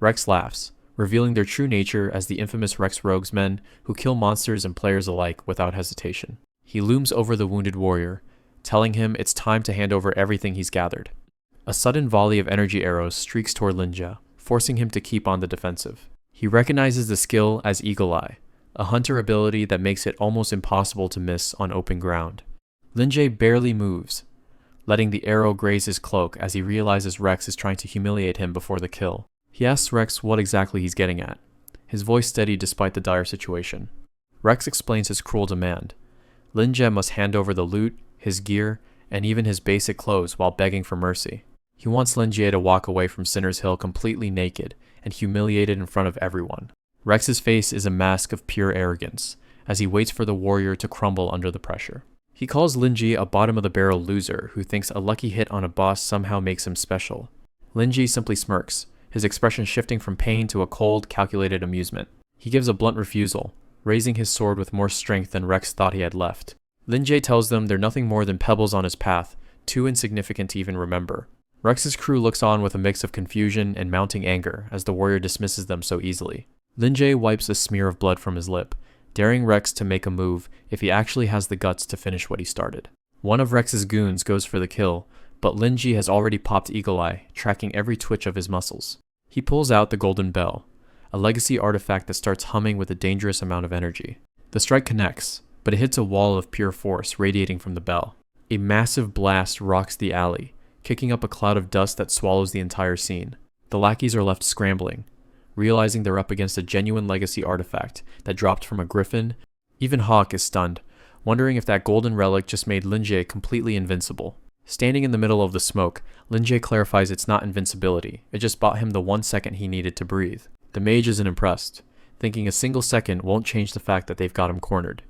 Rex laughs, revealing their true nature as the infamous Rex Rogues men who kill monsters and players alike without hesitation. He looms over the wounded warrior, telling him it's time to hand over everything he's gathered. A sudden volley of energy arrows streaks toward Linja, forcing him to keep on the defensive. He recognizes the skill as Eagle Eye, a hunter ability that makes it almost impossible to miss on open ground. Linja barely moves, letting the arrow graze his cloak as he realizes Rex is trying to humiliate him before the kill. He asks Rex what exactly he's getting at, his voice steady despite the dire situation. Rex explains his cruel demand. Linja must hand over the loot, his gear, and even his basic clothes while begging for mercy. He wants Linja to walk away from Sinner's Hill completely naked and humiliated in front of everyone. Rex's face is a mask of pure arrogance as he waits for the warrior to crumble under the pressure. He calls Linji a bottom-of-the-barrel loser who thinks a lucky hit on a boss somehow makes him special. Linji simply smirks, his expression shifting from pain to a cold, calculated amusement. He gives a blunt refusal, raising his sword with more strength than Rex thought he had left. Linja tells them they're nothing more than pebbles on his path, too insignificant to even remember. Rex's crew looks on with a mix of confusion and mounting anger as the warrior dismisses them so easily. Linja wipes a smear of blood from his lip, daring Rex to make a move if he actually has the guts to finish what he started. One of Rex's goons goes for the kill, but Linji has already popped Eagle Eye, tracking every twitch of his muscles. He pulls out the Golden Bell, a legacy artifact that starts humming with a dangerous amount of energy. The strike connects, but it hits a wall of pure force radiating from the bell. A massive blast rocks the alley, kicking up a cloud of dust that swallows the entire scene. The lackeys are left scrambling, realizing they're up against a genuine legacy artifact that dropped from a griffin. Even Hawk is stunned, wondering if that golden relic just made Linja completely invincible. Standing in the middle of the smoke, Linja clarifies it's not invincibility, it just bought him the 1 second he needed to breathe. The mage isn't impressed, thinking a single second won't change the fact that they've got him cornered.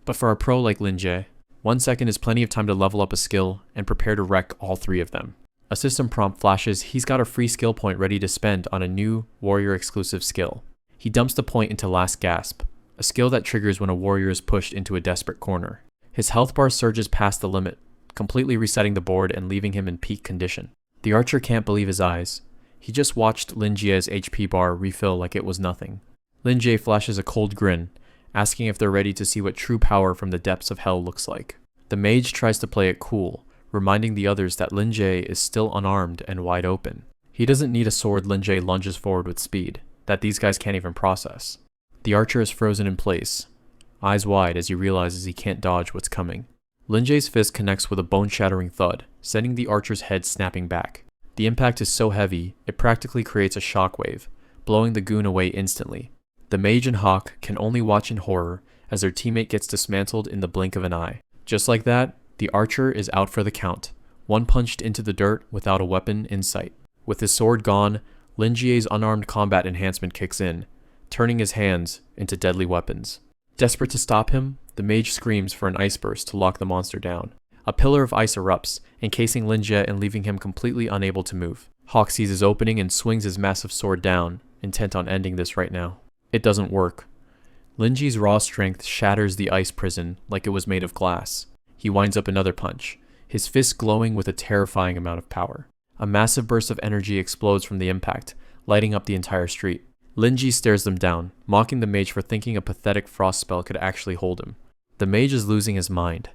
But for a pro like Linja, 1 second is plenty of time to level up a skill and prepare to wreck all three of them. A system prompt flashes he's got a free skill point ready to spend on a new warrior exclusive skill. He dumps the point into Last Gasp, a skill that triggers when a warrior is pushed into a desperate corner. His health bar surges past the limit, completely resetting the board and leaving him in peak condition. The archer can't believe his eyes. He just watched Linjia's HP bar refill like it was nothing. Linjie flashes a cold grin, asking if they're ready to see what true power from the depths of hell looks like. The mage tries to play it cool, reminding the others that Linjie is still unarmed and wide open. He doesn't need a sword. Linjie lunges forward with speed that these guys can't even process. The archer is frozen in place, eyes wide as he realizes he can't dodge what's coming. Linjie's fist connects with a bone-shattering thud, sending the archer's head snapping back. The impact is so heavy, it practically creates a shockwave, blowing the goon away instantly. The mage and Hawk can only watch in horror as their teammate gets dismantled in the blink of an eye. Just like that, the archer is out for the count, one punched into the dirt without a weapon in sight. With his sword gone, Linjie's unarmed combat enhancement kicks in, turning his hands into deadly weapons. Desperate to stop him, the mage screams for an ice burst to lock the monster down. A pillar of ice erupts, encasing Linjie and leaving him completely unable to move. Hawk sees his opening and swings his massive sword down, intent on ending this right now. It doesn't work. Linjie's raw strength shatters the ice prison like it was made of glass. He winds up another punch, his fist glowing with a terrifying amount of power. A massive burst of energy explodes from the impact, lighting up the entire street. Linjie stares them down, mocking the mage for thinking a pathetic frost spell could actually hold him. The mage is losing his mind.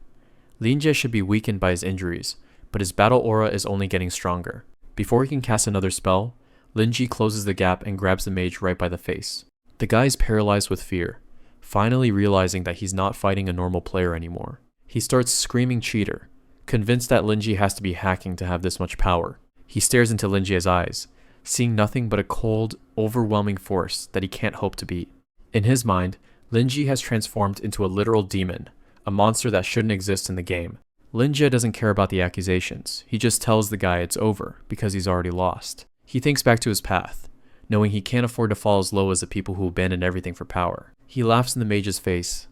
Linjie should be weakened by his injuries, but his battle aura is only getting stronger. Before he can cast another spell, Linjie closes the gap and grabs the mage right by the face. The guy is paralyzed with fear, finally realizing that he's not fighting a normal player anymore. He starts screaming cheater, convinced that Linjie has to be hacking to have this much power. He stares into Linjie's eyes, seeing nothing but a cold, overwhelming force that he can't hope to beat. In his mind, Linjie has transformed into a literal demon, a monster that shouldn't exist in the game. Linjie doesn't care about the accusations. He just tells the guy it's over because he's already lost. He thinks back to his path, knowing he can't afford to fall as low as the people who abandon everything for power. He laughs in the mage's face,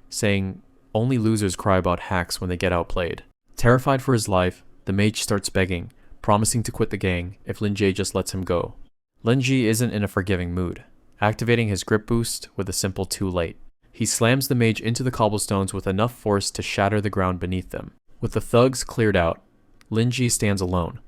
saying, "Only losers cry about hacks when they get outplayed." Terrified for his life, the mage starts begging, promising to quit the gang if Linjie just lets him go. Linjie isn't in a forgiving mood, activating his grip boost with a simple too late. He slams the mage into the cobblestones with enough force to shatter the ground beneath them. With the thugs cleared out, Linjie stands alone,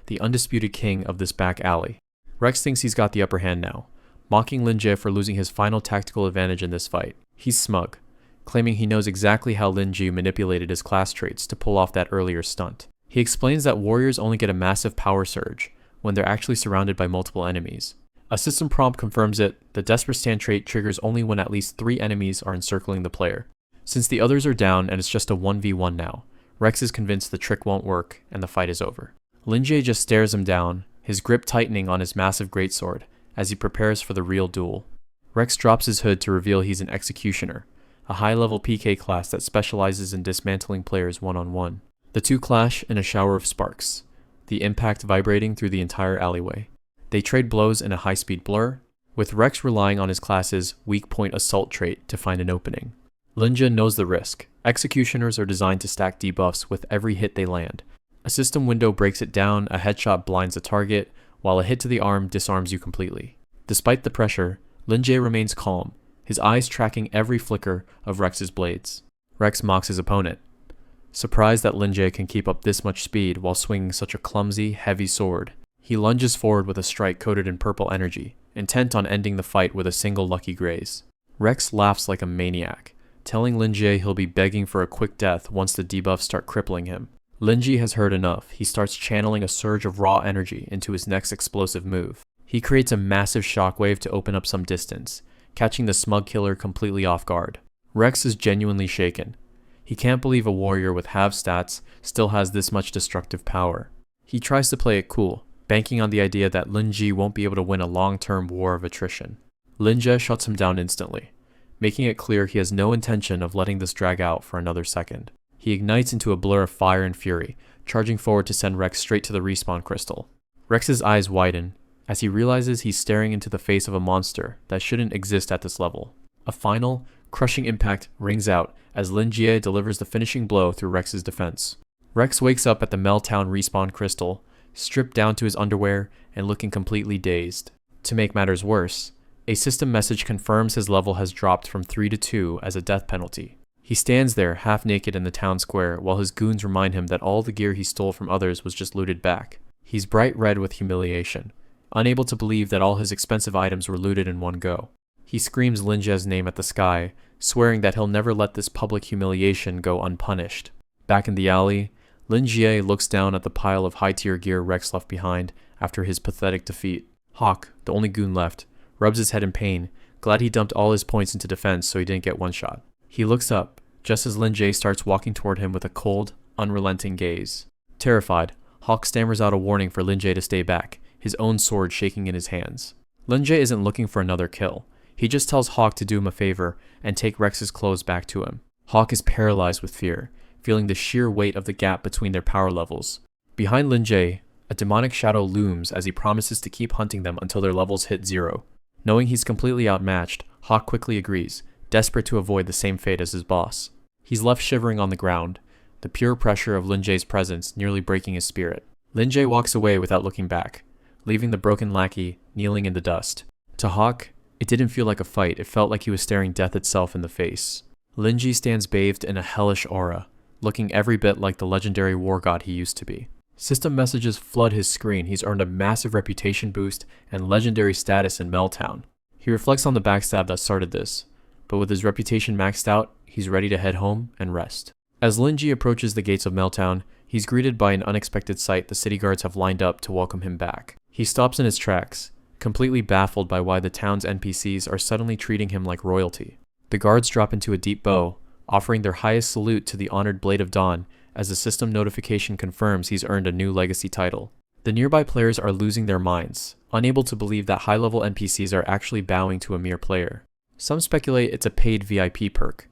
the undisputed king of this back alley. Rex thinks he's got the upper hand now, mocking Lin Jie for losing his final tactical advantage in this fight. He's smug, claiming he knows exactly how Lin Jie manipulated his class traits to pull off that earlier stunt. He explains that warriors only get a massive power surge when they're actually surrounded by multiple enemies. A system prompt confirms it. The Desperate Stand trait triggers only when at least 3 enemies are encircling the player. Since the others are down and it's just a 1v1 now, Rex is convinced the trick won't work and the fight is over. Lin Jie just stares him down, his grip tightening on his massive greatsword as he prepares for the real duel. Rex drops his hood to reveal he's an executioner, a high-level PK class that specializes in dismantling players one-on-one. The two clash in a shower of sparks, the impact vibrating through the entire alleyway. They trade blows in a high-speed blur, with Rex relying on his class's weak point assault trait to find an opening. Lin Jie knows the risk. Executioners are designed to stack debuffs with every hit they land. A system window breaks it down, a headshot blinds a target, while a hit to the arm disarms you completely. Despite the pressure, Lin Jie remains calm, his eyes tracking every flicker of Rex's blades. Rex mocks his opponent, surprised that Lin Jie can keep up this much speed while swinging such a clumsy, heavy sword. He lunges forward with a strike coated in purple energy, intent on ending the fight with a single lucky graze. Rex laughs like a maniac, telling Lin Jie he'll be begging for a quick death once the debuffs start crippling him. Lin Jie has heard enough. He starts channeling a surge of raw energy into his next explosive move. He creates a massive shockwave to open up some distance, catching the smug killer completely off guard. Rex is genuinely shaken. He can't believe a warrior with half stats still has this much destructive power. He tries to play it cool, banking on the idea that Lin Jie won't be able to win a long-term war of attrition. Lin Jie shuts him down instantly, making it clear he has no intention of letting this drag out for another second. He ignites into a blur of fire and fury, charging forward to send Rex straight to the respawn crystal. Rex's eyes widen as he realizes he's staring into the face of a monster that shouldn't exist at this level. A final, crushing impact rings out as Lin Jie delivers the finishing blow through Rex's defense. Rex wakes up at the Meltown respawn crystal, stripped down to his underwear and looking completely dazed. To make matters worse, a system message confirms his level has dropped from 3 to 2 as a death penalty. He stands there half naked in the town square while his goons remind him that all the gear he stole from others was just looted back. He's bright red with humiliation, unable to believe that all his expensive items were looted in one go. He screams Lin Jie's name at the sky, swearing that he'll never let this public humiliation go unpunished. Back in the alley, Lin Jie looks down at the pile of high-tier gear Rex left behind after his pathetic defeat. Hawk, the only goon left, rubs his head in pain, glad he dumped all his points into defense so he didn't get one shot. He looks up, just as Lin Jie starts walking toward him with a cold, unrelenting gaze. Terrified, Hawk stammers out a warning for Lin Jie to stay back, his own sword shaking in his hands. Lin Jie isn't looking for another kill. He just tells Hawk to do him a favor and take Rex's clothes back to him. Hawk is paralyzed with fear, feeling the sheer weight of the gap between their power levels. Behind Lin Jie, a demonic shadow looms as he promises to keep hunting them until their levels hit 0. Knowing he's completely outmatched, Hawk quickly agrees, desperate to avoid the same fate as his boss. He's left shivering on the ground, the pure pressure of Lin Jie's presence nearly breaking his spirit. Lin Jie walks away without looking back, leaving the broken lackey kneeling in the dust. To Hawk, it didn't feel like a fight, it felt like he was staring death itself in the face. Lin Jie stands bathed in a hellish aura, looking every bit like the legendary war god he used to be. System messages flood his screen. He's earned a massive reputation boost and legendary status in Meltown. He reflects on the backstab that started this, but with his reputation maxed out, he's ready to head home and rest. As Lin Jie approaches the gates of Meltown, he's greeted by an unexpected sight the city guards have lined up to welcome him back. He stops in his tracks, completely baffled by why the town's NPCs are suddenly treating him like royalty. The guards drop into a deep bow, offering their highest salute to the honored Blade of Dawn as the system notification confirms he's earned a new legacy title. The nearby players are losing their minds, unable to believe that high-level NPCs are actually bowing to a mere player. Some speculate it's a paid VIP perk,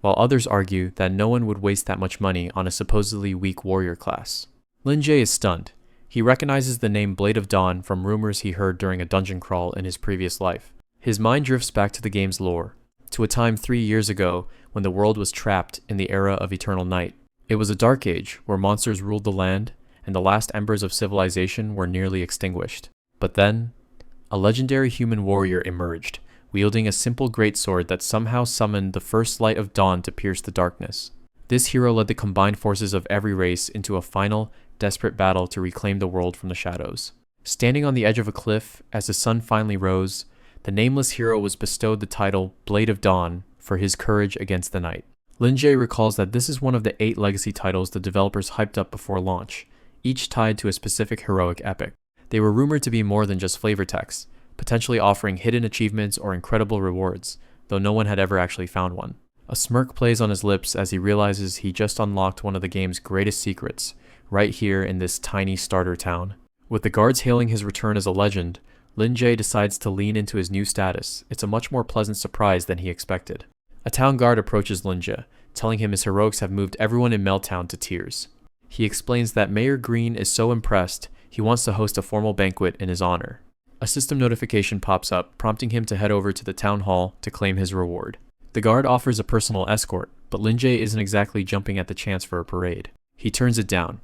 while others argue that no one would waste that much money on a supposedly weak warrior class. Lin Jie is stunned. He recognizes the name Blade of Dawn from rumors he heard during a dungeon crawl in his previous life. His mind drifts back to the game's lore, to a time 3 years ago when the world was trapped in the era of eternal night. It was a dark age where monsters ruled the land and the last embers of civilization were nearly extinguished. But then, a legendary human warrior emerged, wielding a simple greatsword that somehow summoned the first light of dawn to pierce the darkness. This hero led the combined forces of every race into a final, desperate battle to reclaim the world from the shadows. Standing on the edge of a cliff as the sun finally rose, the nameless hero was bestowed the title Blade of Dawn for his courage against the night. Lin Jae recalls that this is one of the 8 legacy titles the developers hyped up before launch, each tied to a specific heroic epic. They were rumored to be more than just flavor text, potentially offering hidden achievements or incredible rewards, though no one had ever actually found one. A smirk plays on his lips as he realizes he just unlocked one of the game's greatest secrets, right here in this tiny starter town. With the guards hailing his return as a legend, Lin Jae decides to lean into his new status. It's a much more pleasant surprise than he expected. A town guard approaches Lin Jae, telling him his heroics have moved everyone in Melttown to tears. He explains that Mayor Green is so impressed, he wants to host a formal banquet in his honor. A system notification pops up, prompting him to head over to the town hall to claim his reward. The guard offers a personal escort, but Lin Jae isn't exactly jumping at the chance for a parade. He turns it down,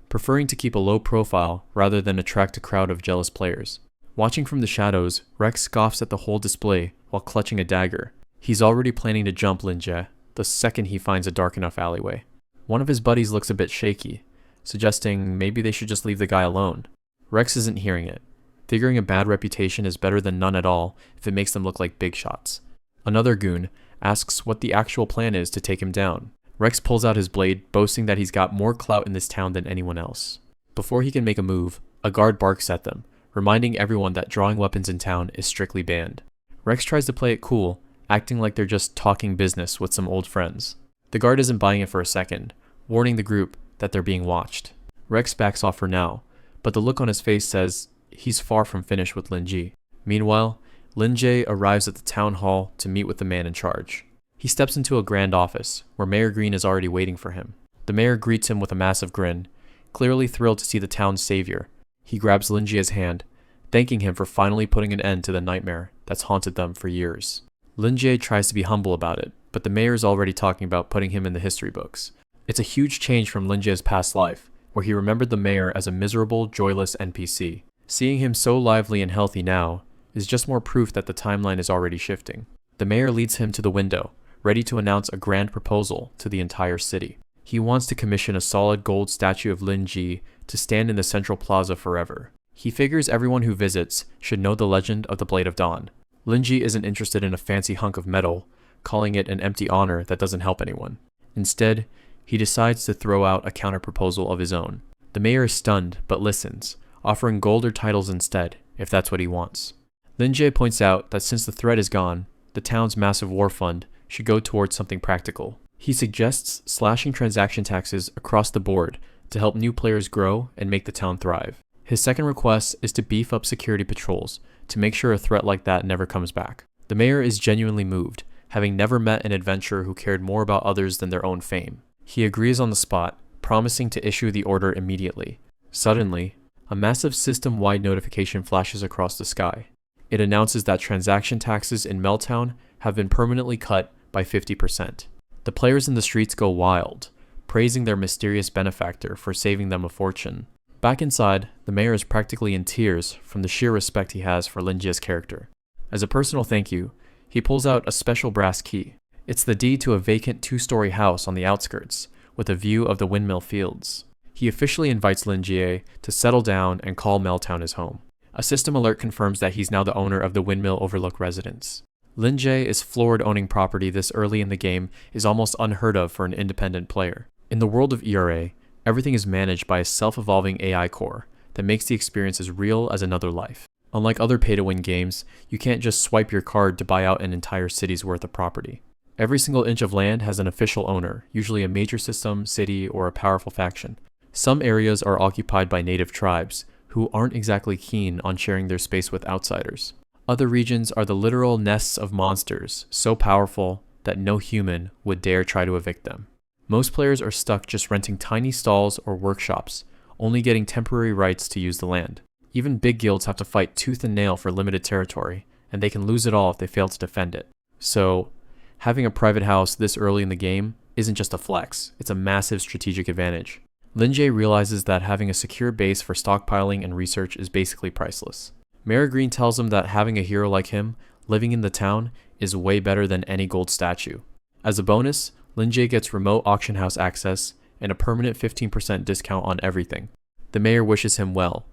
preferring to keep a low profile rather than attract a crowd of jealous players. Watching from the shadows, Rex scoffs at the whole display while clutching a dagger. He's already planning to jump Lin Jae the second he finds a dark enough alleyway. One of his buddies looks a bit shaky, suggesting maybe they should just leave the guy alone. Rex isn't hearing it, figuring a bad reputation is better than none at all if it makes them look like big shots. Another goon asks what the actual plan is to take him down. Rex pulls out his blade, boasting that he's got more clout in this town than anyone else. Before he can make a move, a guard barks at them, reminding everyone that drawing weapons in town is strictly banned. Rex tries to play it cool, acting like they're just talking business with some old friends. The guard isn't buying it for a second, warning the group that they're being watched. Rex backs off for now, but the look on his face says he's far from finished with Lin Jae. Meanwhile, Lin Jae arrives at the town hall to meet with the man in charge. He steps into a grand office, where Mayor Green is already waiting for him. The mayor greets him with a massive grin, clearly thrilled to see the town's savior. He grabs Lin Jae's hand, thanking him for finally putting an end to the nightmare that's haunted them for years. Lin Jae tries to be humble about it, but the mayor is already talking about putting him in the history books. It's a huge change from Lin Jae's past life, where he remembered the mayor as a miserable, joyless NPC. Seeing him so lively and healthy now is just more proof that the timeline is already shifting. The mayor leads him to the window, ready to announce a grand proposal to the entire city. He wants to commission a solid gold statue of Lin Jae to stand in the central plaza forever. He figures everyone who visits should know the legend of the Blade of Dawn. Lin Jae isn't interested in a fancy hunk of metal, calling it an empty honor that doesn't help anyone. Instead, he decides to throw out a counter-proposal of his own. The mayor is stunned, but listens, offering gold or titles instead, if that's what he wants. Lin Jae points out that since the threat is gone, the town's massive war fund should go towards something practical. He suggests slashing transaction taxes across the board to help new players grow and make the town thrive. His second request is to beef up security patrols to make sure a threat like that never comes back. The mayor is genuinely moved, having never met an adventurer who cared more about others than their own fame. He agrees on the spot, promising to issue the order immediately. Suddenly, a massive system-wide notification flashes across the sky. It announces that transaction taxes in Melttown have been permanently cut by 50%. The players in the streets go wild, praising their mysterious benefactor for saving them a fortune. Back inside, the mayor is practically in tears from the sheer respect he has for Lin Jae's character. As a personal thank you, he pulls out a special brass key. It's the deed to a vacant 2-story house on the outskirts, with a view of the windmill fields. He officially invites Lin Jae to settle down and call Melttown his home. A system alert confirms that he's now the owner of the Windmill Overlook residence. Lin Jae is floored owning property this early in the game is almost unheard of for an independent player. In the world of ERA, everything is managed by a self-evolving AI core that makes the experience as real as another life. Unlike other pay-to-win games, you can't just swipe your card to buy out an entire city's worth of property. Every single inch of land has an official owner, usually a major system, city, or a powerful faction. Some areas are occupied by native tribes, who aren't exactly keen on sharing their space with outsiders. Other regions are the literal nests of monsters, so powerful that no human would dare try to evict them. Most players are stuck just renting tiny stalls or workshops, only getting temporary rights to use the land. Even big guilds have to fight tooth and nail for limited territory, and they can lose it all if they fail to defend it. So, having a private house this early in the game isn't just a flex, it's a massive strategic advantage. Lin Jae realizes that having a secure base for stockpiling and research is basically priceless. Mayor Green tells him that having a hero like him living in the town is way better than any gold statue. As a bonus, Lin Jae gets remote auction house access and a permanent 15% discount on everything. The mayor wishes him well,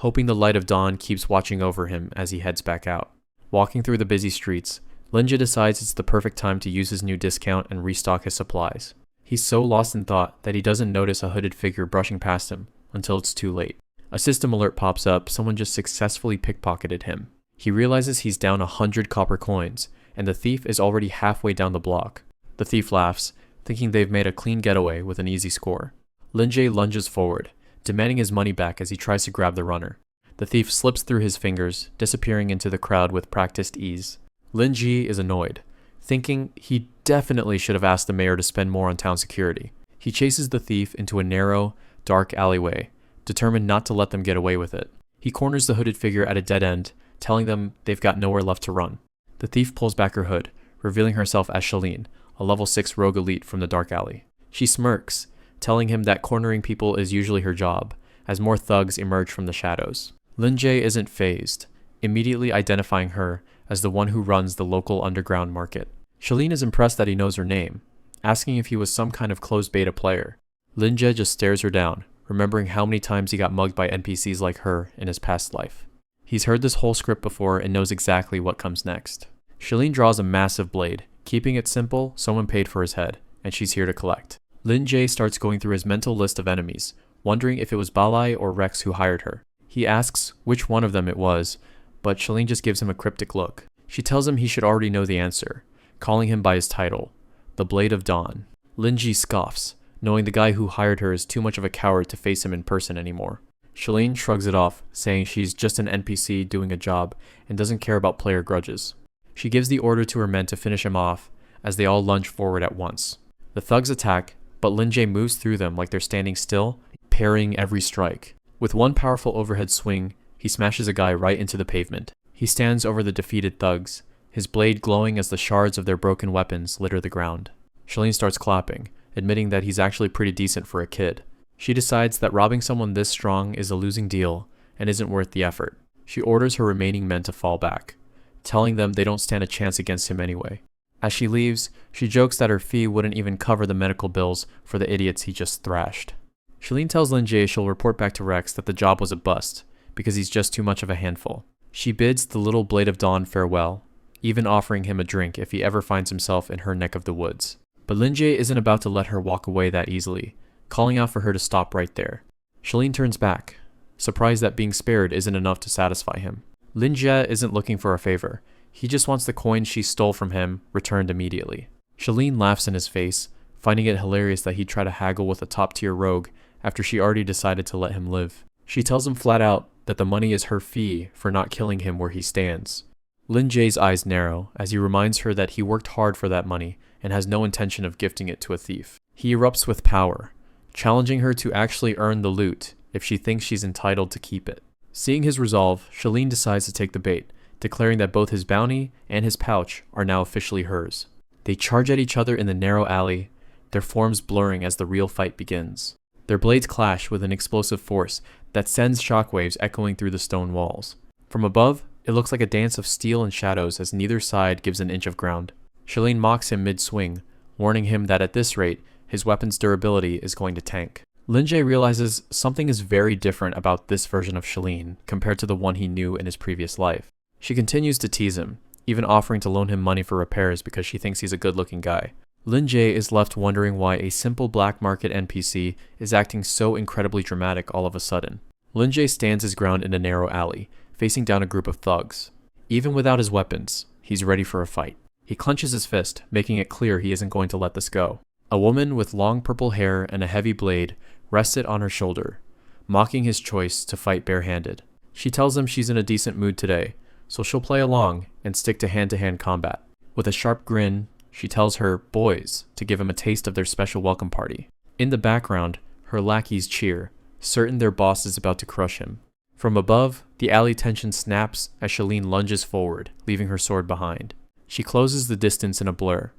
hoping the light of dawn keeps watching over him as he heads back out. Walking through the busy streets, Linja decides it's the perfect time to use his new discount and restock his supplies. He's so lost in thought that he doesn't notice a hooded figure brushing past him until it's too late. A system alert pops up, someone just successfully pickpocketed him. He realizes he's down 100 copper coins, and the thief is already halfway down the block. The thief laughs, thinking they've made a clean getaway with an easy score. Linjae lunges forward, demanding his money back as he tries to grab the runner. The thief slips through his fingers, disappearing into the crowd with practiced ease. Lin Ji is annoyed, thinking he definitely should have asked the mayor to spend more on town security. He chases the thief into a narrow, dark alleyway, determined not to let them get away with it. He corners the hooded figure at a dead end, telling them they've got nowhere left to run. The thief pulls back her hood, revealing herself as Shalene, a level 6 rogue elite from the dark alley. She smirks, telling him that cornering people is usually her job, as more thugs emerge from the shadows. Lin Jae isn't fazed, immediately identifying her as the one who runs the local underground market. Shalene is impressed that he knows her name, asking if he was some kind of closed beta player. Lin Jae just stares her down, remembering how many times he got mugged by NPCs like her in his past life. He's heard this whole script before and knows exactly what comes next. Shalene draws a massive blade. Keeping it simple, someone paid for his head, and she's here to collect. Lin Jae starts going through his mental list of enemies, wondering if it was Balai or Rex who hired her. He asks which one of them it was, but Shalene just gives him a cryptic look. She tells him he should already know the answer, calling him by his title, the Blade of Dawn. Lin Ji scoffs, knowing the guy who hired her is too much of a coward to face him in person anymore. Shalene shrugs it off, saying she's just an NPC doing a job and doesn't care about player grudges. She gives the order to her men to finish him off as they all lunge forward at once. The thugs attack, but Lin Jae moves through them like they're standing still, parrying every strike. With one powerful overhead swing, he smashes a guy right into the pavement. He stands over the defeated thugs, his blade glowing as the shards of their broken weapons litter the ground. Shalene starts clapping, admitting that he's actually pretty decent for a kid. She decides that robbing someone this strong is a losing deal and isn't worth the effort. She orders her remaining men to fall back, telling them they don't stand a chance against him anyway. As she leaves, she jokes that her fee wouldn't even cover the medical bills for the idiots he just thrashed. Shalene tells Lin Jae she'll report back to Rex that the job was a bust, because he's just too much of a handful. She bids the little Blade of Dawn farewell, even offering him a drink if he ever finds himself in her neck of the woods. But Lin Jae isn't about to let her walk away that easily, calling out for her to stop right there. Shalene turns back, surprised that being spared isn't enough to satisfy him. Lin Jae isn't looking for a favor. He just wants the coin she stole from him returned immediately. Shalene laughs in his face, finding it hilarious that he'd try to haggle with a top-tier rogue after she already decided to let him live. She tells him flat out that the money is her fee for not killing him where he stands. Lin Jae's eyes narrow as he reminds her that he worked hard for that money and has no intention of gifting it to a thief. He erupts with power, challenging her to actually earn the loot if she thinks she's entitled to keep it. Seeing his resolve, Shalene decides to take the bait, declaring that both his bounty and his pouch are now officially hers. They charge at each other in the narrow alley, their forms blurring as the real fight begins. Their blades clash with an explosive force that sends shockwaves echoing through the stone walls. From above, it looks like a dance of steel and shadows as neither side gives an inch of ground. Shalene mocks him mid-swing, warning him that at this rate, his weapon's durability is going to tank. Lin Jae realizes something is very different about this version of Shalene compared to the one he knew in his previous life. She continues to tease him, even offering to loan him money for repairs because she thinks he's a good-looking guy. Lin Jae is left wondering why a simple black market NPC is acting so incredibly dramatic all of a sudden. Lin Jae stands his ground in a narrow alley, facing down a group of thugs. Even without his weapons, he's ready for a fight. He clenches his fist, making it clear he isn't going to let this go. A woman with long purple hair and a heavy blade rested on her shoulder, mocking his choice to fight barehanded. She tells him she's in a decent mood today, so she'll play along and stick to hand-to-hand combat. With a sharp grin, she tells her boys to give him a taste of their special welcome party. In the background, her lackeys cheer, certain their boss is about to crush him. From above, the alley tension snaps as Shalene lunges forward, leaving her sword behind. She closes the distance in a blur,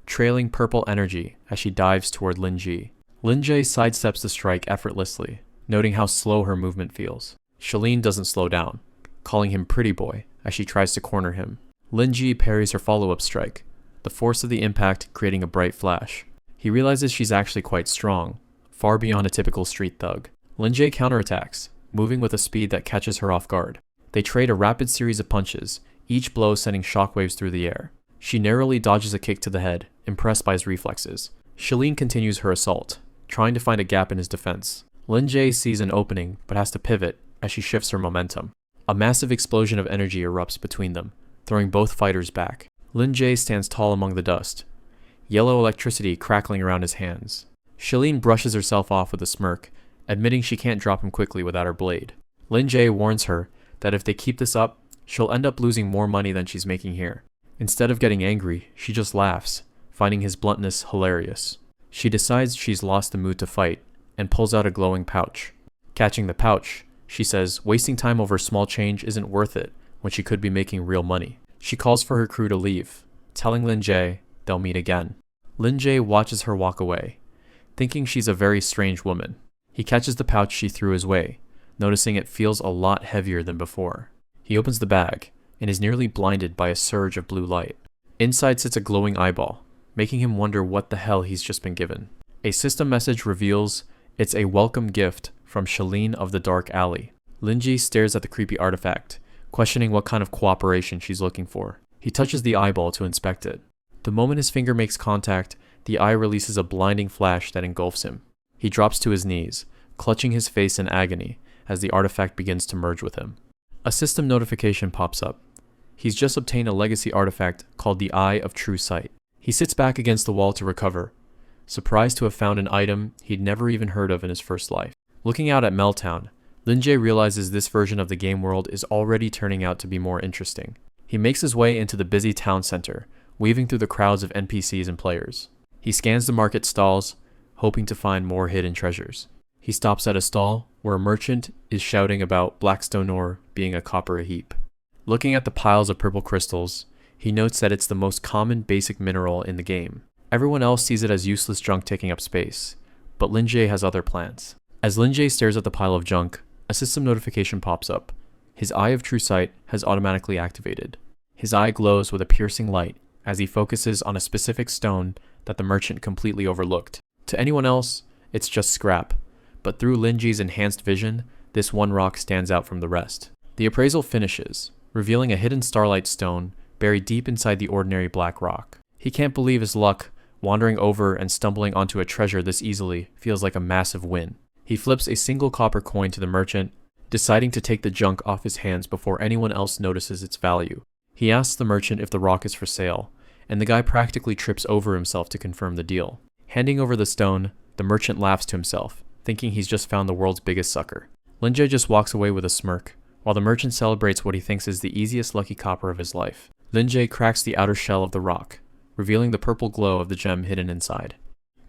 trailing purple energy as she dives toward Lin Ji. Lin Jae sidesteps the strike effortlessly, noting how slow her movement feels. Shalene doesn't slow down, calling him pretty boy as she tries to corner him. Lin Ji parries her follow-up strike, the force of the impact creating a bright flash. He realizes she's actually quite strong, far beyond a typical street thug. Lin Jae counterattacks, moving with a speed that catches her off guard. They trade a rapid series of punches, each blow sending shockwaves through the air. She narrowly dodges a kick to the head, impressed by his reflexes. Shalene continues her assault, trying to find a gap in his defense. Lin Jae sees an opening, but has to pivot as she shifts her momentum. A massive explosion of energy erupts between them, throwing both fighters back. Lin Jae stands tall among the dust, yellow electricity crackling around his hands. Shalene brushes herself off with a smirk, admitting she can't drop him quickly without her blade. Lin Jae warns her that if they keep this up, she'll end up losing more money than she's making here. Instead of getting angry, she just laughs, finding his bluntness hilarious. She decides she's lost the mood to fight, and pulls out a glowing pouch. Catching the pouch, she says wasting time over small change isn't worth it when she could be making real money. She calls for her crew to leave, telling Lin Jae they'll meet again. Lin Jae watches her walk away, thinking she's a very strange woman. He catches the pouch she threw his way, noticing it feels a lot heavier than before. He opens the bag, and is nearly blinded by a surge of blue light. Inside sits a glowing eyeball, making him wonder what the hell he's just been given. A system message reveals it's a welcome gift from Shalene of the Dark Alley. Lin Jae stares at the creepy artifact, questioning what kind of cooperation she's looking for. He touches the eyeball to inspect it. The moment his finger makes contact, the eye releases a blinding flash that engulfs him. He drops to his knees, clutching his face in agony as the artifact begins to merge with him. A system notification pops up. He's just obtained a legacy artifact called the Eye of True Sight. He sits back against the wall to recover, surprised to have found an item he'd never even heard of in his first life. Looking out at Meltown, Lin Jae realizes this version of the game world is already turning out to be more interesting. He makes his way into the busy town center, weaving through the crowds of NPCs and players. He scans the market stalls, hoping to find more hidden treasures. He stops at a stall where a merchant is shouting about blackstone ore being a copper a heap. Looking at the piles of purple crystals, he notes that it's the most common basic mineral in the game. Everyone else sees it as useless junk taking up space, but Lin Jae has other plans. As Lin Jae stares at the pile of junk, a system notification pops up. His Eye of True Sight has automatically activated. His eye glows with a piercing light as he focuses on a specific stone that the merchant completely overlooked. To anyone else, it's just scrap, but through Lin Jae's enhanced vision, this one rock stands out from the rest. The appraisal finishes, revealing a hidden starlight stone buried deep inside the ordinary black rock. He can't believe his luck. Wandering over and stumbling onto a treasure this easily feels like a massive win. He flips a single copper coin to the merchant, deciding to take the junk off his hands before anyone else notices its value. He asks the merchant if the rock is for sale, and the guy practically trips over himself to confirm the deal. Handing over the stone, the merchant laughs to himself, thinking he's just found the world's biggest sucker. Lin Jae just walks away with a smirk, while the merchant celebrates what he thinks is the easiest lucky copper of his life. Lin Jae cracks the outer shell of the rock, revealing the purple glow of the gem hidden inside.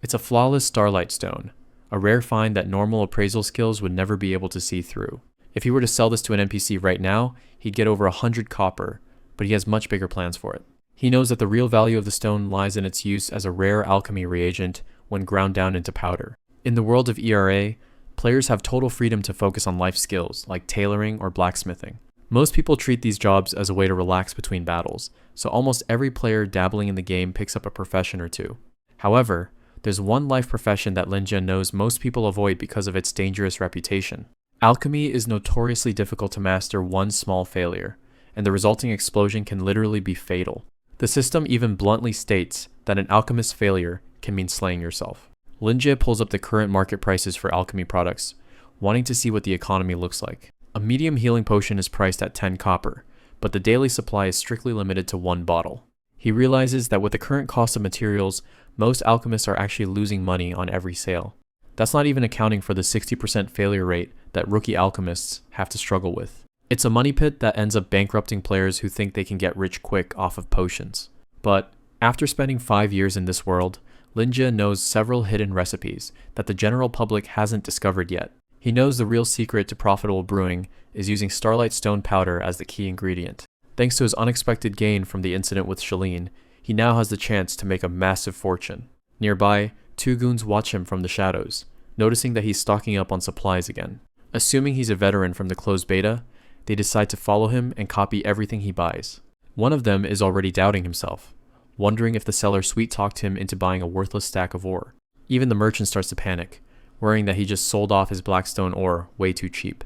It's a flawless starlight stone, a rare find that normal appraisal skills would never be able to see through. If he were to sell this to an NPC right now, he'd get over 100 copper, but he has much bigger plans for it. He knows that the real value of the stone lies in its use as a rare alchemy reagent when ground down into powder. In the world of ERA, players have total freedom to focus on life skills like tailoring or blacksmithing. Most people treat these jobs as a way to relax between battles, so almost every player dabbling in the game picks up a profession or two. However, there's one life profession that Lin Jae knows most people avoid because of its dangerous reputation. Alchemy is notoriously difficult to master one small failure, and the resulting explosion can literally be fatal. The system even bluntly states that an alchemist's failure can mean slaying yourself. Lin Jae pulls up the current market prices for alchemy products, wanting to see what the economy looks like. A medium healing potion is priced at 10 copper, but the daily supply is strictly limited to 1 bottle. He realizes that with the current cost of materials, most alchemists are actually losing money on every sale. That's not even accounting for the 60% failure rate that rookie alchemists have to struggle with. It's a money pit that ends up bankrupting players who think they can get rich quick off of potions. But after spending 5 years in this world, Lin Jae knows several hidden recipes that the general public hasn't discovered yet. He knows the real secret to profitable brewing is using starlight stone powder as the key ingredient. Thanks to his unexpected gain from the incident with Shalene, he now has the chance to make a massive fortune. Nearby, 2 goons watch him from the shadows, noticing that he's stocking up on supplies again. Assuming he's a veteran from the closed beta, they decide to follow him and copy everything he buys. One of them is already doubting himself, wondering if the seller sweet-talked him into buying a worthless stack of ore. Even the merchant starts to panic, worrying that he just sold off his blackstone ore way too cheap.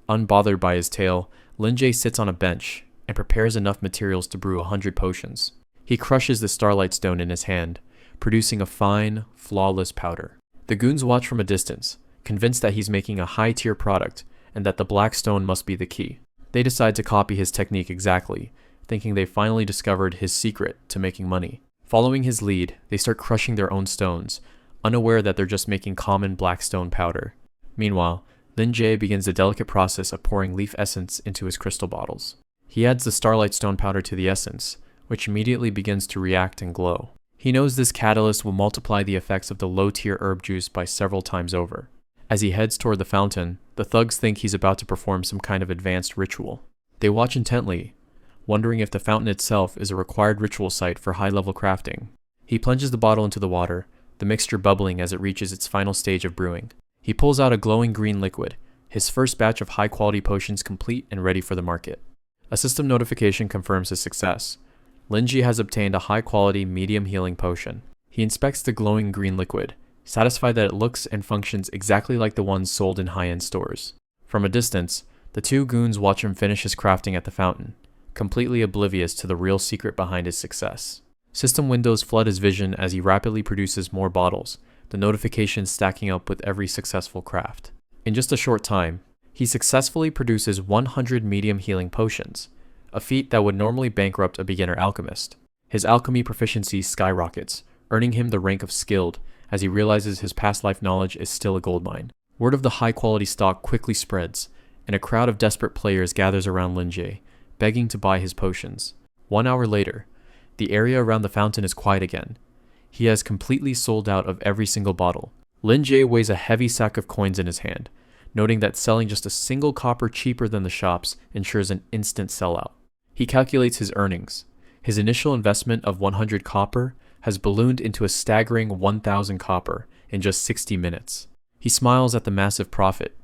Unbothered by his tale, Lin-Jae sits on a bench and prepares enough materials to brew 100 potions. He crushes the starlight stone in his hand, producing a fine, flawless powder. The goons watch from a distance, convinced that he's making a high-tier product and that the black stone must be the key. They decide to copy his technique exactly, thinking they finally discovered his secret to making money. Following his lead, they start crushing their own stones, unaware that they're just making common black stone powder. Meanwhile, Lin-Jae begins the delicate process of pouring leaf essence into his crystal bottles. He adds the starlight stone powder to the essence, which immediately begins to react and glow. He knows this catalyst will multiply the effects of the low-tier herb juice by several times over. As he heads toward the fountain, the thugs think he's about to perform some kind of advanced ritual. They watch intently, wondering if the fountain itself is a required ritual site for high-level crafting. He plunges the bottle into the water, the mixture bubbling as it reaches its final stage of brewing. He pulls out a glowing green liquid, his first batch of high-quality potions complete and ready for the market. A system notification confirms his success. Lin-Jae has obtained a high-quality, medium healing potion. He inspects the glowing green liquid, satisfied that it looks and functions exactly like the ones sold in high-end stores. From a distance, the two goons watch him finish his crafting at the fountain, completely oblivious to the real secret behind his success. System windows flood his vision as he rapidly produces more bottles, the notifications stacking up with every successful craft. In just a short time, he successfully produces 100 medium healing potions, a feat that would normally bankrupt a beginner alchemist. His alchemy proficiency skyrockets, earning him the rank of skilled as he realizes his past life knowledge is still a goldmine. Word of the high-quality stock quickly spreads, and a crowd of desperate players gathers around Lin-Jae, begging to buy his potions. 1 hour later, the area around the fountain is quiet again. He has completely sold out of every single bottle. Lin-Jae weighs a heavy sack of coins in his hand, noting that selling just a single copper cheaper than the shops ensures an instant sellout. He calculates his earnings. His initial investment of 100 copper has ballooned into a staggering 1,000 copper in just 60 minutes. He smiles at the massive profit.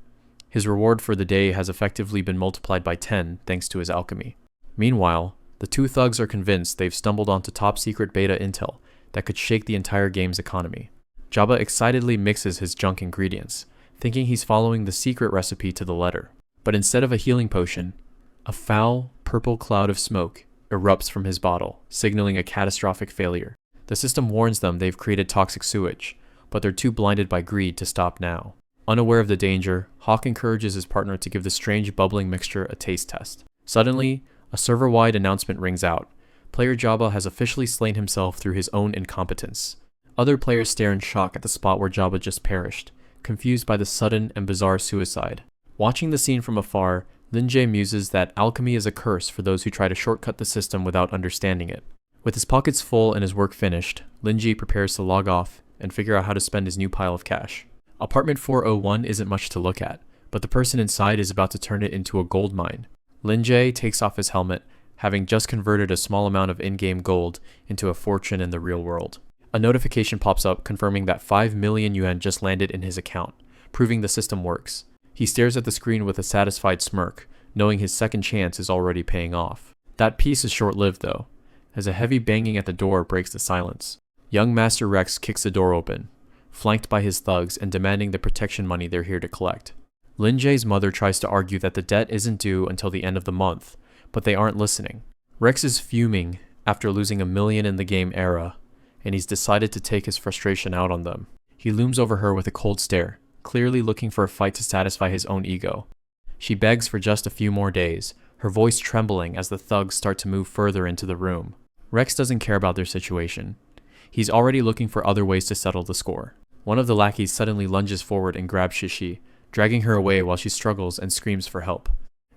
His reward for the day has effectively been multiplied by 10 thanks to his alchemy. Meanwhile, the two thugs are convinced they've stumbled onto top-secret beta intel that could shake the entire game's economy. Jabba excitedly mixes his junk ingredients, thinking he's following the secret recipe to the letter. But instead of a healing potion, a foul, purple cloud of smoke erupts from his bottle, signaling a catastrophic failure. The system warns them they've created toxic sewage, but they're too blinded by greed to stop now. Unaware of the danger, Hawk encourages his partner to give the strange bubbling mixture a taste test. Suddenly, a server-wide announcement rings out. Player Jabba has officially slain himself through his own incompetence. Other players stare in shock at the spot where Jabba just perished, confused by the sudden and bizarre suicide. Watching the scene from afar, Lin-Jae muses that alchemy is a curse for those who try to shortcut the system without understanding it. With his pockets full and his work finished, Lin-Jae prepares to log off and figure out how to spend his new pile of cash. Apartment 401 isn't much to look at, but the person inside is about to turn it into a gold mine. Lin-Jae takes off his helmet, having just converted a small amount of in-game gold into a fortune in the real world. A notification pops up confirming that 5 million yuan just landed in his account, proving the system works. He stares at the screen with a satisfied smirk, knowing his second chance is already paying off. That peace is short-lived though, as a heavy banging at the door breaks the silence. Young Master Rex kicks the door open, flanked by his thugs and demanding the protection money they're here to collect. Lin-Jae's mother tries to argue that the debt isn't due until the end of the month, but they aren't listening. Rex is fuming after losing $1 million in the game era, and he's decided to take his frustration out on them. He looms over her with a cold stare, clearly looking for a fight to satisfy his own ego. She begs for just a few more days, her voice trembling as the thugs start to move further into the room. Rex doesn't care about their situation. He's already looking for other ways to settle the score. One of the lackeys suddenly lunges forward and grabs Shishi, dragging her away while she struggles and screams for help.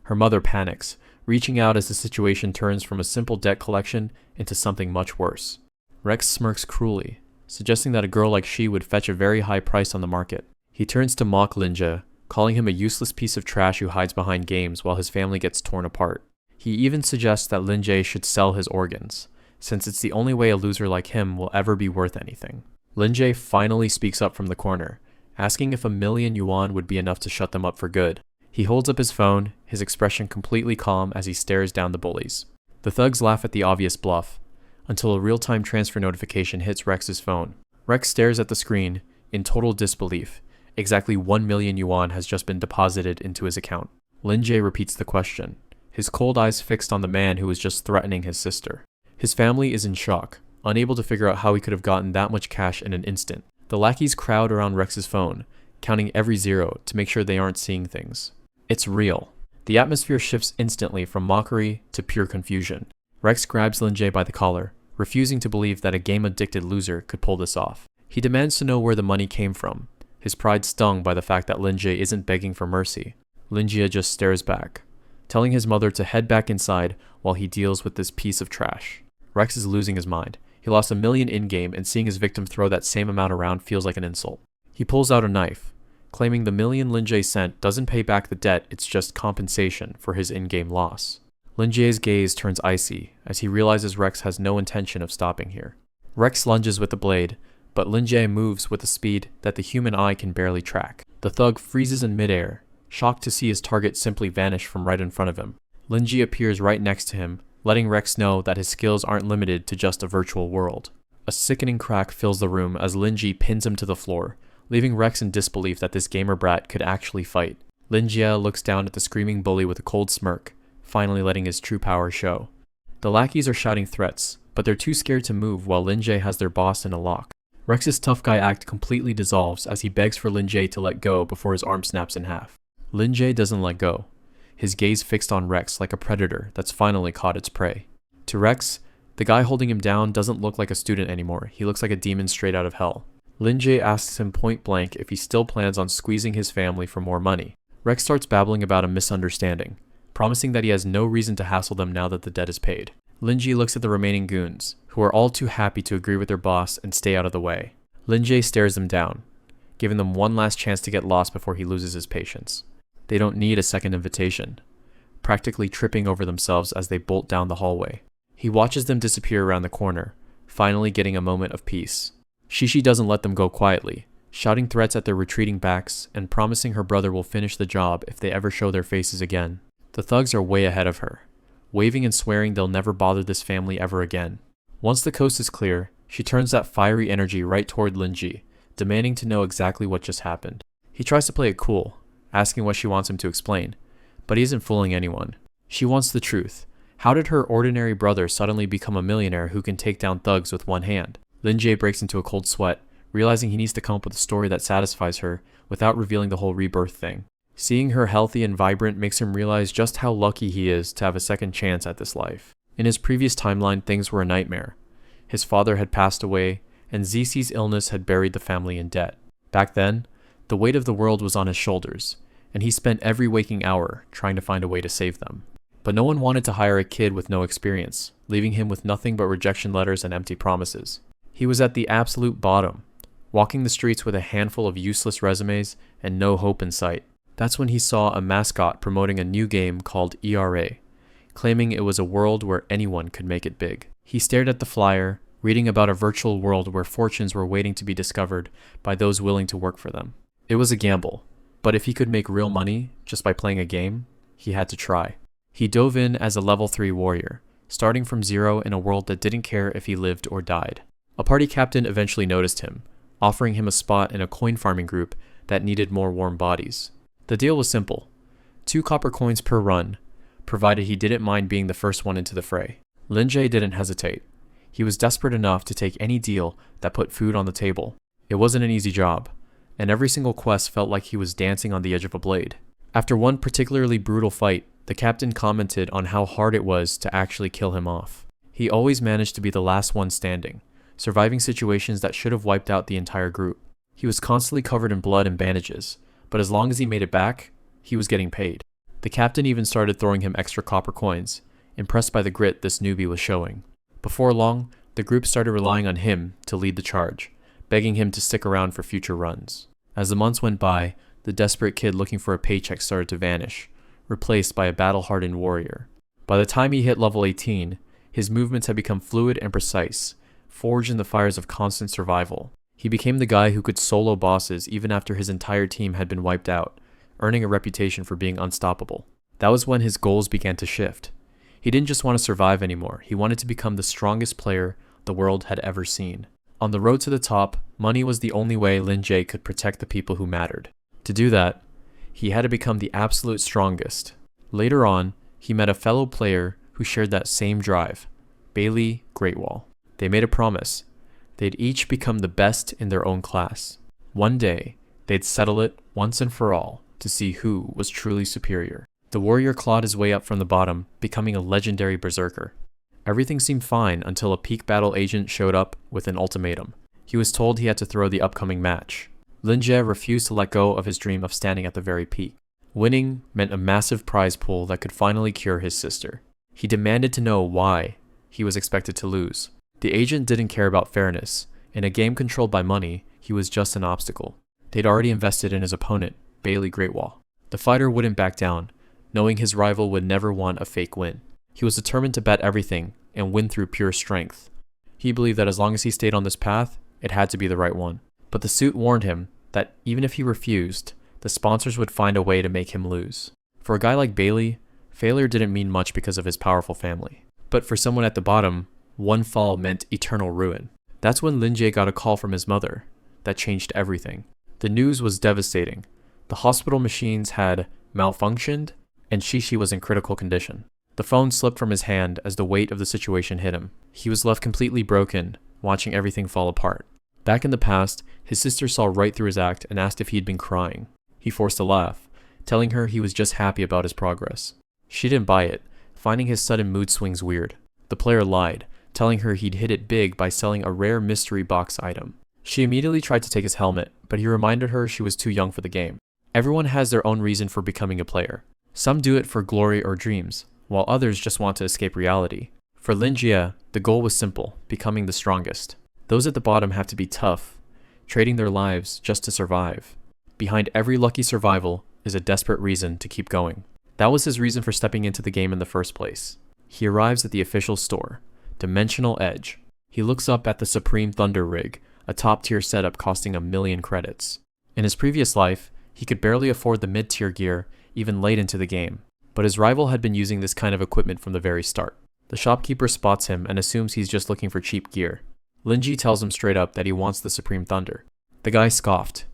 Her mother panics, reaching out as the situation turns from a simple debt collection into something much worse. Rex smirks cruelly, suggesting that a girl like she would fetch a very high price on the market. He turns to mock Lin-Jae, calling him a useless piece of trash who hides behind games while his family gets torn apart. He even suggests that Lin-Jae should sell his organs, since it's the only way a loser like him will ever be worth anything. Lin-Jae finally speaks up from the corner, asking if 1 million yuan would be enough to shut them up for good. He holds up his phone, his expression completely calm as he stares down the bullies. The thugs laugh at the obvious bluff, until a real-time transfer notification hits Rex's phone. Rex stares at the screen, in total disbelief. Exactly 1 million yuan has just been deposited into his account. Lin Jie repeats the question, his cold eyes fixed on the man who was just threatening his sister. His family is in shock, unable to figure out how he could have gotten that much cash in an instant. The lackeys crowd around Rex's phone, counting every zero to make sure they aren't seeing things. It's real. The atmosphere shifts instantly from mockery to pure confusion. Rex grabs Lin Jie by the collar, refusing to believe that a game-addicted loser could pull this off. He demands to know where the money came from, his pride stung by the fact that Lin Jie isn't begging for mercy. Lin Jie just stares back, telling his mother to head back inside while he deals with this piece of trash. Rex is losing his mind. He lost $1 million in-game, and seeing his victim throw that same amount around feels like an insult. He pulls out a knife, claiming the $1 million Lin Jie sent doesn't pay back the debt, it's just compensation for his in-game loss. Lin Jie's gaze turns icy as he realizes Rex has no intention of stopping here. Rex lunges with the blade, but Lin Jie moves with a speed that the human eye can barely track. The thug freezes in midair, shocked to see his target simply vanish from right in front of him. Lin Jie appears right next to him, letting Rex know that his skills aren't limited to just a virtual world. A sickening crack fills the room as Lin Jie pins him to the floor, leaving Rex in disbelief that this gamer brat could actually fight. Lin Jie looks down at the screaming bully with a cold smirk, finally letting his true power show. The lackeys are shouting threats, but they're too scared to move while Lin Jie has their boss in a lock. Rex's tough guy act completely dissolves as he begs for Lin Jie to let go before his arm snaps in half. Lin Jie doesn't let go, his gaze fixed on Rex like a predator that's finally caught its prey. To Rex, the guy holding him down doesn't look like a student anymore, he looks like a demon straight out of hell. Lin Jie asks him point blank if he still plans on squeezing his family for more money. Rex starts babbling about a misunderstanding, promising that he has no reason to hassle them now that the debt is paid. Lin Jie looks at the remaining goons, who are all too happy to agree with their boss and stay out of the way. Lin Jie stares them down, giving them one last chance to get lost before he loses his patience. They don't need a second invitation, practically tripping over themselves as they bolt down the hallway. He watches them disappear around the corner, finally getting a moment of peace. Shishi doesn't let them go quietly, shouting threats at their retreating backs and promising her brother will finish the job if they ever show their faces again. The thugs are way ahead of her, waving and swearing they'll never bother this family ever again. Once the coast is clear, she turns that fiery energy right toward Lin Jie, demanding to know exactly what just happened. He tries to play it cool, asking what she wants him to explain, but he isn't fooling anyone. She wants the truth. How did her ordinary brother suddenly become a millionaire who can take down thugs with one hand? Lin Jie breaks into a cold sweat, realizing he needs to come up with a story that satisfies her without revealing the whole rebirth thing. Seeing her healthy and vibrant makes him realize just how lucky he is to have a second chance at this life. In his previous timeline, things were a nightmare. His father had passed away, and Zisi's illness had buried the family in debt. Back then, the weight of the world was on his shoulders, and he spent every waking hour trying to find a way to save them. But no one wanted to hire a kid with no experience, leaving him with nothing but rejection letters and empty promises. He was at the absolute bottom, walking the streets with a handful of useless resumes and no hope in sight. That's when he saw a mascot promoting a new game called ERA, claiming it was a world where anyone could make it big. He stared at the flyer, reading about a virtual world where fortunes were waiting to be discovered by those willing to work for them. It was a gamble, but if he could make real money just by playing a game, he had to try. He dove in as a level 3 warrior, starting from zero in a world that didn't care if he lived or died. A party captain eventually noticed him, offering him a spot in a coin farming group that needed more warm bodies. The deal was simple: 2 copper coins per run, provided he didn't mind being the first one into the fray. Lin Jie didn't hesitate. He was desperate enough to take any deal that put food on the table. It wasn't an easy job, and every single quest felt like he was dancing on the edge of a blade. After one particularly brutal fight, the captain commented on how hard it was to actually kill him off. He always managed to be the last one standing, surviving situations that should have wiped out the entire group. He was constantly covered in blood and bandages, but as long as he made it back, he was getting paid. The captain even started throwing him extra copper coins, impressed by the grit this newbie was showing. Before long, the group started relying on him to lead the charge, begging him to stick around for future runs. As the months went by, the desperate kid looking for a paycheck started to vanish, replaced by a battle-hardened warrior. By the time he hit level 18, his movements had become fluid and precise, forged in the fires of constant survival. He became the guy who could solo bosses even after his entire team had been wiped out, earning a reputation for being unstoppable. That was when his goals began to shift. He didn't just want to survive anymore, he wanted to become the strongest player the world had ever seen. On the road to the top, money was the only way Lin Jie could protect the people who mattered. To do that, He had to become the absolute strongest. Later on, he met a fellow player who shared that same drive, Bailey Greatwall. They made a promise. They'd each become the best in their own class. One day, they'd settle it once and for all to see who was truly superior. The warrior clawed his way up from the bottom, becoming a legendary berserker. Everything seemed fine until a peak battle agent showed up with an ultimatum. He was told he had to throw the upcoming match. Lin Jie refused to let go of his dream of standing at the very peak. Winning meant a massive prize pool that could finally cure his sister. He demanded to know why he was expected to lose. The agent didn't care about fairness. In a game controlled by money, he was just an obstacle. They'd already invested in his opponent, Bailey Greatwall. The fighter wouldn't back down, knowing his rival would never want a fake win. He was determined to bet everything and win through pure strength. He believed that as long as he stayed on this path, it had to be the right one. But the suit warned him that even if he refused, the sponsors would find a way to make him lose. For a guy like Bailey, failure didn't mean much because of his powerful family. But for someone at the bottom, one fall meant eternal ruin. That's when Lin Jie got a call from his mother. That changed everything. The news was devastating. The hospital machines had malfunctioned, and Shishi was in critical condition. The phone slipped from his hand as the weight of the situation hit him. He was left completely broken, watching everything fall apart. Back in the past, his sister saw right through his act and asked if he'd been crying. He forced a laugh, telling her he was just happy about his progress. She didn't buy it, finding his sudden mood swings weird. The player lied, telling her he'd hit it big by selling a rare mystery box item. She immediately tried to take his helmet, but he reminded her she was too young for the game. Everyone has their own reason for becoming a player. Some do it for glory or dreams, while others just want to escape reality. For Lin Jie, the goal was simple, becoming the strongest. Those at the bottom have to be tough, trading their lives just to survive. Behind every lucky survival is a desperate reason to keep going. That was his reason for stepping into the game in the first place. He arrives at the official store, Dimensional Edge. He looks up at the Supreme Thunder Rig, a top-tier setup costing 1 million credits. In his previous life, he could barely afford the mid-tier gear even late into the game, but his rival had been using this kind of equipment from the very start. The shopkeeper spots him and assumes he's just looking for cheap gear. Lin Jie tells him straight up that he wants the Supreme Thunder. The guy scoffed,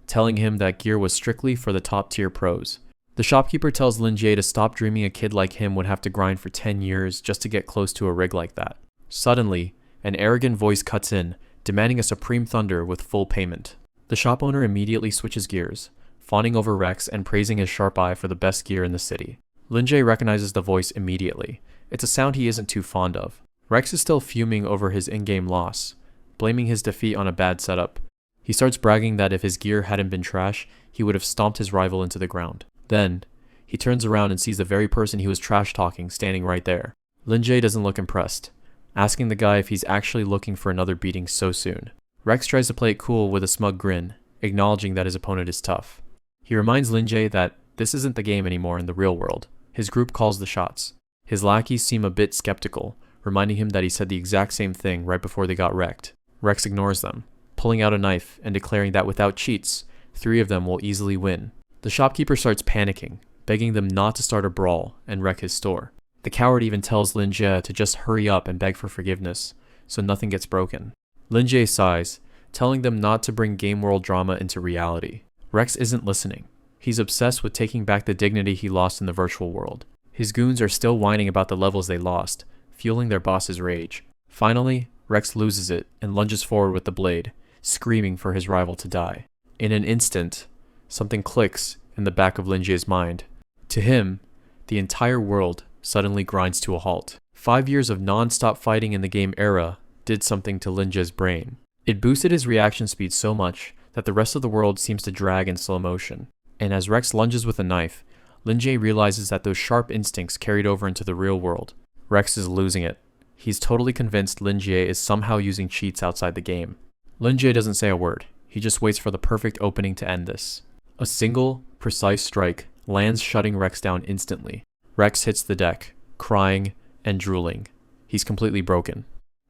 telling him that gear was strictly for the top-tier pros. The shopkeeper tells Lin Jie to stop dreaming a kid like him would have to grind for 10 years just to get close to a rig like that. Suddenly, an arrogant voice cuts in, demanding a Supreme Thunder with full payment. The shop owner immediately switches gears, fawning over Rex and praising his sharp eye for the best gear in the city. Lin Jie recognizes the voice immediately. It's a sound he isn't too fond of. Rex is still fuming over his in-game loss, blaming his defeat on a bad setup. He starts bragging that if his gear hadn't been trash, he would have stomped his rival into the ground. Then, he turns around and sees the very person he was trash-talking standing right there. Lin Jie doesn't look impressed, asking the guy if he's actually looking for another beating so soon. Rex tries to play it cool with a smug grin, acknowledging that his opponent is tough. He reminds Lin Jie that this isn't the game anymore in the real world. His group calls the shots. His lackeys seem a bit skeptical, reminding him that he said the exact same thing right before they got wrecked. Rex ignores them, pulling out a knife and declaring that without cheats, 3 of them will easily win. The shopkeeper starts panicking, begging them not to start a brawl and wreck his store. The coward even tells Lin Jie to just hurry up and beg for forgiveness, so nothing gets broken. Lin Jie sighs, telling them not to bring game world drama into reality. Rex isn't listening. He's obsessed with taking back the dignity he lost in the virtual world. His goons are still whining about the levels they lost, fueling their boss's rage. Finally, Rex loses it and lunges forward with the blade, screaming for his rival to die. In an instant, something clicks in the back of Lin Jie's mind. To him, the entire world suddenly grinds to a halt. 5 years of non-stop fighting in the game era did something to Lin Jie's brain. It boosted his reaction speed so much that the rest of the world seems to drag in slow motion. And as Rex lunges with a knife, Lin Jie realizes that those sharp instincts carried over into the real world. Rex is losing it. He's totally convinced Lin Jie is somehow using cheats outside the game. Lin Jie doesn't say a word. He just waits for the perfect opening to end this. A single, precise strike lands, shutting Rex down instantly. Rex hits the deck, crying and drooling. He's completely broken.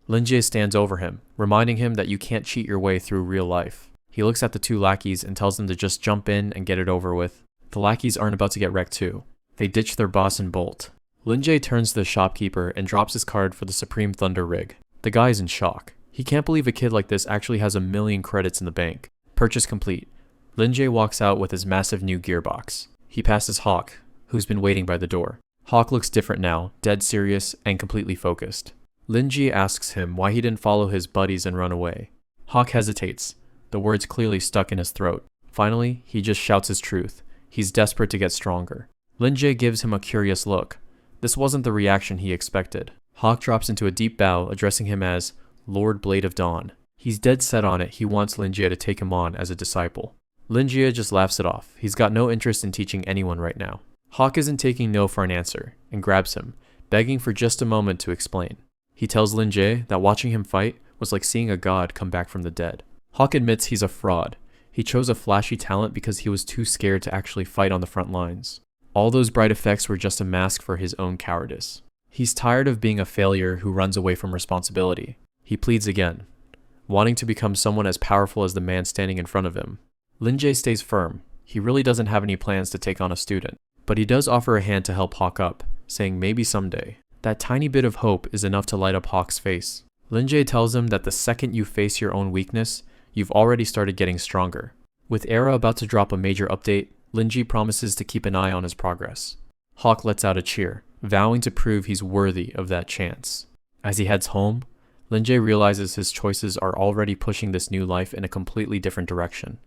Lin Jie stands over him, reminding him that you can't cheat your way through real life. He looks at the 2 lackeys and tells them to just jump in and get it over with. The lackeys aren't about to get wrecked too. They ditch their boss and bolt. Lin Jie turns to the shopkeeper and drops his card for the Supreme Thunder Rig. The guy's in shock. He can't believe a kid like this actually has 1 million credits in the bank. Purchase complete. Lin walks out with his massive new gearbox. He passes Hawk, who's been waiting by the door. Hawk looks different now, dead serious and completely focused. Lin asks him why he didn't follow his buddies and run away. Hawk hesitates, the words clearly stuck in his throat. Finally, he just shouts his truth. He's desperate to get stronger. Lin gives him a curious look. This wasn't the reaction he expected. Hawk drops into a deep bow, addressing him as Lord Blade of Dawn. He's dead set on it. He wants Lin to take him on as a disciple. Lin just laughs it off. He's got no interest in teaching anyone right now. Hawk isn't taking no for an answer and grabs him, begging for just a moment to explain. He tells Lin that watching him fight was like seeing a god come back from the dead. Hawk admits he's a fraud. He chose a flashy talent because he was too scared to actually fight on the front lines. All those bright effects were just a mask for his own cowardice. He's tired of being a failure who runs away from responsibility. He pleads again, wanting to become someone as powerful as the man standing in front of him. Lin stays firm. He really doesn't have any plans to take on a student, but he does offer a hand to help Hawk up, saying maybe someday. That tiny bit of hope is enough to light up Hawk's face. Lin tells him that the second you face your own weakness, you've already started getting stronger. With Era about to drop a major update, Lin promises to keep an eye on his progress. Hawk lets out a cheer, vowing to prove he's worthy of that chance. As he heads home, Lin realizes his choices are already pushing this new life in a completely different direction.